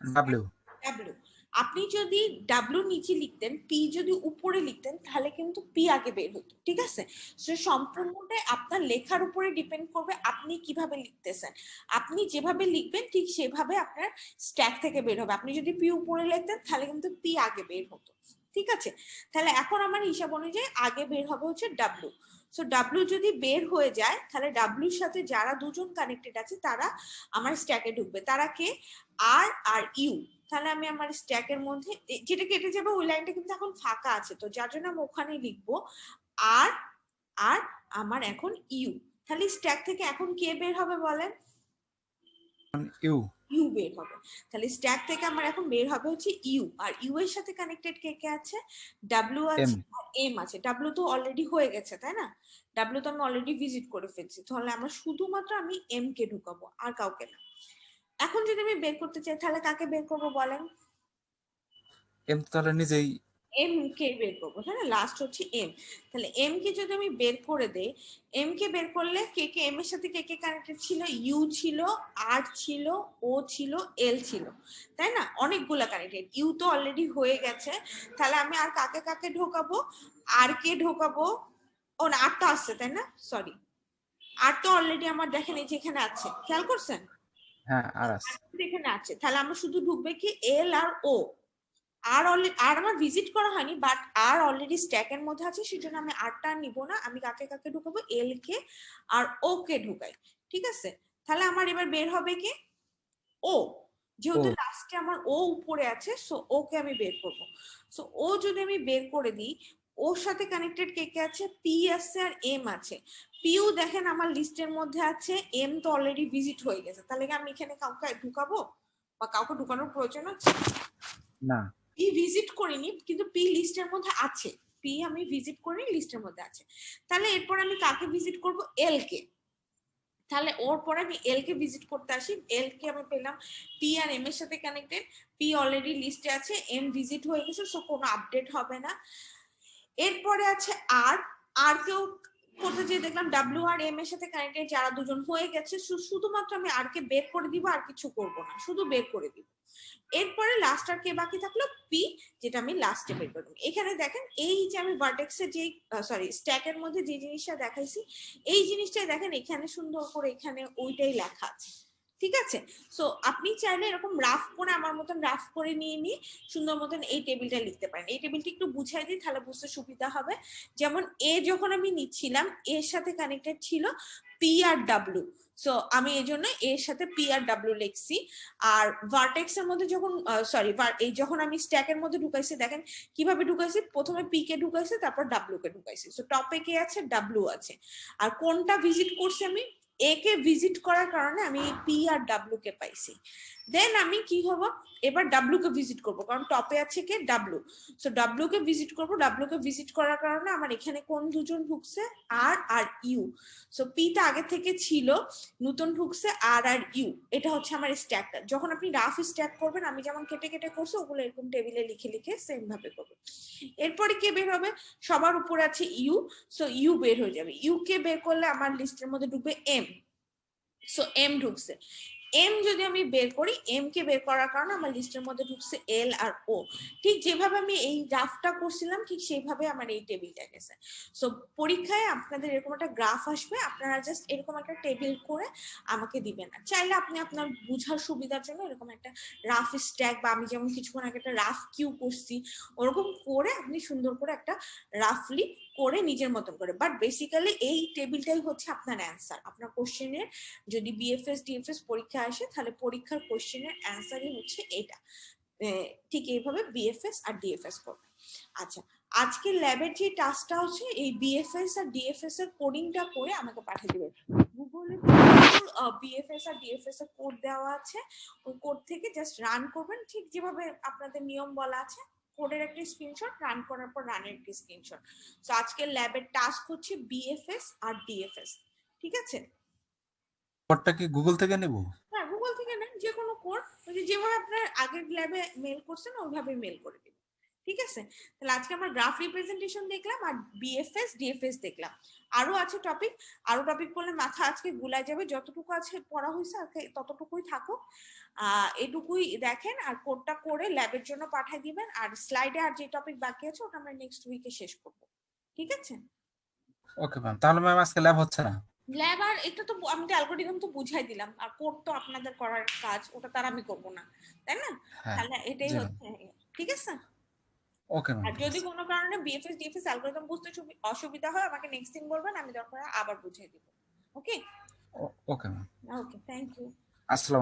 ডাব্লিউ। ডাব্লিউ। আপনি যদি ডাব্লিউ নিচে লিখতেন, পি যদি উপরে লিখতেন, তাহলে কিন্তু পি আগে বের হতো, ঠিক আছে? সো সম্পূর্ণটাই আপনার লেখার উপরে ডিপেন্ড করবে আপনি কিভাবে লিখতেছেন। আপনি যেভাবে লিখবেন ঠিক সেভাবে আপনার স্ট্যাক থেকে বের হবে। আপনি যদি পি উপরে লিখতেন তাহলে কিন্তু পি আগে বের হতো, ঠিক আছে? তাহলে এখন আমার হিসাব অনুযায়ী আগে বের হবে হচ্ছে ডাব্লিউ। সো ডাব্লিউ যদি বের হয়ে যায়, তাহলে ডাব্লিউর সাথে যারা দুজন কানেক্টেড আছে তারা আমার স্ট্যাকে ঢুকবে। তারা কে, আর আর ইউ। তাহলে আমি আমার স্ট্যাকের মধ্যে যেটা কেটে যাবে ওই লাইনটা কিন্তু এখন ফাঁকা আছে, তো যার জন্য আমি ওখানে লিখবো আর আর আমার এখন ইউ। তাহলে স্ট্যাক থেকে এখন কে বের হবে বলেন? ইউ। ইউ বের হবে। তাহলে স্ট্যাক থেকে আমার এখন বের হবে হচ্ছে ইউ, আর ইউ এর সাথে কানেক্টেড কে কে আছে? ডাব্লিউ আছে আর এম আছে। ডাব্লিউ তো অলরেডি হয়ে গেছে, তাই না? ডাব্লিউ তো আমি অলরেডি ভিজিট করে ফেলছি, তাহলে আমরা শুধুমাত্র আমি এম কে ঢুকাবো, আর কাউকে না। এখন যদি আমি বের করতে চাই তাহলে কাকে বের করবো বলেন? এম তাহলে নিজেই এম কে বের করবো, হ্যাঁ লাস্ট হচ্ছে এম। তাহলে এম কে যদি আমি বের করে দেই, এম কে বের করলে কে কে এম এর সাথে কে কে কানেক্টেড ছিল? ইউ ছিল, আর ছিল, ও ছিল, এল ছিল, তাই না? অনেকগুলা কানেক্টেড। ইউ তো অলরেডি হয়ে গেছে, তাহলে আমি আর কাকে কাকে ঢোকাবো? আর কে ঢোকাবো? ও না, আটটা আসছে তাই না, সরি। আর তো অলরেডি আমার দেখেন এই যে এখানে আছে, খেয়াল করছেন? হ্যাঁ আর আছে। এখানে আছে, তাহলে আমার শুধু ঢুকবে কি এল আর ও। আর অলরেডি আর আমার ভিজিট করা হয়নি, বাট আর অলরেডি স্ট্যাকের মধ্যে আছে, সেজন্য আমি আরটা নিব না। আমি কাকে কাকে ঢুকাবো? এল কে আর ও কে ঢুকাই, ঠিক আছে? তাহলে আমার এবার বের হবে কি? ও, যেহেতু ও লাস্টে আমার ও উপরে আছে, সো ওকে আমি বের করব। সো ও যদি আমি বের করে দিই, ওর সাথে কানেক্টেড কে কে আছে? পি আছে আর এম আছে। পিউ দেখেন আমার লিস্টের মধ্যে আছে, এম তো অলরেডি ভিজিট হয়ে গেছে, তাহলে কি আমি এখানে কাউকে ঢুকাবো বা কাউকে ঢুকানোর প্রয়োজন আছে? না। পি ভিজিট করিনি, কিন্তু পি লিস্টের মধ্যে আছে। পি আমি ভিজিট করিনি, লিস্টের মধ্যে আছে। তাহলে এরপর আমি কাকে ভিজিট করব? এল কে। তাহলে ওর পরে আমি এল কে ভিজিট করতে আসি। এল কে আমি পেলাম পি আর এম এর সাথে কানেক্টেড। পি অলরেডি লিস্টে আছে, এম ভিজিট হয়ে গেছে, সো কোনো আপডেট হবে না। এরপরে আছে আর। আর কেও করতে যেয়ে দেখলাম ডাব্লিউ আর এম এর সাথে কানেক্টেড, যারা দুজন হয়ে গেছে, শুধুমাত্র আমি আর কে বের করে দিব, আর কিছু করব না, শুধু বের করে দিব। এরপরে লাস্ট আর কে বাকি থাকলো? পি, যেটা আমি লাস্টে বের করলাম। এখানে দেখেন এই যে আমি ভার্টেক্সের যে সরি স্ট্যাকের মধ্যে যে জিনিসটা দেখাইছি, এই জিনিসটাই দেখেন এখানে সুন্দর করে এখানে ওইটাই লেখা আছে, ঠিক আছে? সো আপনি চাইলে এরকম রাফ করে আমার মতন রাফ করে নিয়ে সুন্দর মতন এই টেবিলটা লিখতে পারেন। এই টেবিলটা একটু বুঝাই দিই, তাহলে বুঝতে সুবিধা হবে। যেমন এ যখন আমি নিচ্ছিলাম, এর সাথে কানেক্টেড ছিল পি আর ডাব্লিউ, সো আমি এই জন্য এর সাথে পি আর ডাব্লিউ লিখছি। আর ভার্টেক্স এর মধ্যে যখন সরি এই যখন আমি স্ট্যাকের মধ্যে ঢুকাইছি, দেখেন কিভাবে ঢুকাইছি, প্রথমে পি কে ঢুকাইছি, তারপর ডাব্লিউ কে ঢুকাইছি। সো টপে কে আছে? ডাব্লিউ আছে। আর কোনটা ভিজিট করছি? আমি এ কে ভিজিট করার কারণে আমি পি আর ডাব্লিউ কে পাইছি। দেন আমি কি হব? এবার ডাব্লিউ কে ভিজিট করব, কারণ টপে আছে কে? ডাব্লিউ। সো ডাব্লিউ কে ভিজিট করব। ডাব্লিউ কে ভিজিট করার কারণে আমার এখানে কোন দুজন ঢুকছে? আর আর ইউ। সো পি টা আগে থেকে ছিল, নতুন ঢুকছে আর আর ইউ। এটা হচ্ছে আমার স্ট্যাকটা। যখন আপনি রাফ স্ট্যাক করবেন, আমি যেমন কেটে কেটে করছি, ওগুলো এরকম টেবিলে লিখে লিখে সেম ভাবে করবেন। এরপরে কে বের হবে? সবার উপরে আছে ইউ, সো ইউ বের হয়ে যাবে। ইউ কে বের করলে আমার লিস্টের মধ্যে ঢুকবে এম, সো এম ঢুকছে। এম যদি আমি বের করি, এম কে বের করার কারণে আমার লিস্টের মধ্যে ঢুকছে এল আর ও। ঠিক যেভাবে আমি এই গ্রাফটা করছিলাম, ঠিক সেইভাবে আমার এই টেবিলটা গেছে। সো পরীক্ষায় আপনাদের এরকম একটা গ্রাফ আসবে, আপনারা জাস্ট এরকম একটা টেবিল করে আমাকে দিবেন। চাইলে আপনি আপনার বুঝার সুবিধার জন্য এরকম একটা রাফ স্ট্যাক, বা আমি যেমন কিছুক্ষণ আগে একটা রাফ কিউ করছি, ওরকম করে আপনি সুন্দর করে একটা রাফলি করে নিজের মতন করে। বাট বেসিক্যালি এই টেবিলটাই হচ্ছে আপনার অ্যান্সার। আপনার কোশ্চেনের যদি বিএফএস ডিএফএস পরীক্ষা আসে, তাহলে পরীক্ষার কোশ্চেনের অ্যান্সারই হচ্ছে এটা। ঠিক এইভাবে বিএফএস আর ডিএফএস করবে। আচ্ছা, আজকে ল্যাবের যে টাস্কটা হচ্ছে, এই বিএফএস আর ডিএফএস এর কোডিংটা করে আমাকে পাঠিয়ে দিবেন। গুগলে বিএফএস আর ডিএফএস এর কোড দেওয়া আছে, ওই কোড থেকে জাস্ট রান করবেন, ঠিক যেভাবে আপনাদের নিয়ম বলা আছে। কোডের একটা স্ক্রিনশট, রান করার পর রানের একটা স্ক্রিনশট। তো আজকের ল্যাবের টাস্ক হচ্ছে বিএফএস আর ডিএফএস, ঠিক আছে? কোডটা কি গুগল থেকে নেব? হ্যাঁ, গুগল থেকে নেন, যে কোনো কোড, যেভাবে আপনার আগের ল্যাবে মেল করছেন ওইভাবে মেল করে দিন, ঠিক আছে? তাহলে আজকে আমরা গ্রাফ রিপ্রেজেন্টেশন দেখলাম আর বিএফএস ডিএফএস দেখলাম। আরো আছে টপিক, আরো টপিক পড়লে মাথা আজকে গুলা যাবে। যতটুকু আছে পড়া হয়েছে আজকে ততটুকুই থাকুক, এটুকুই দেখেন আর কোডটা করে ল্যাবের জন্য পাঠিয়ে দিবেন। আর স্লাইডে আর যে টপিক বাকি আছে ওটা আমরা নেক্সট উইকে শেষ করব, ঠিক আছে? ওকে ম্যাম, তাহলে ম্যাম আজকে ল্যাব হচ্ছে না? ল্যাব আর এটা তো আমি তো অ্যালগরিদম তো বুঝাই দিলাম, আর কোড তো আপনাদের করার কাজ, ওটা তার আমি করব না, তাই না? হ্যাঁ। তাহলে এটাই জি ম্যাম। হচ্ছে, ঠিক আছে? ওকে ম্যাম, আর ঠিক যদি আছে। কোনো কারণে বিএফএস ডিএফএস অ্যালগরিদম বুঝতে অসুবিধা হয়, আমাকে নেক্সট দিন বলবেন, আমি দরকার আবার বুঝিয়ে দিব। Okay? Okay ma'am. Okay, thank you. আসসালাম।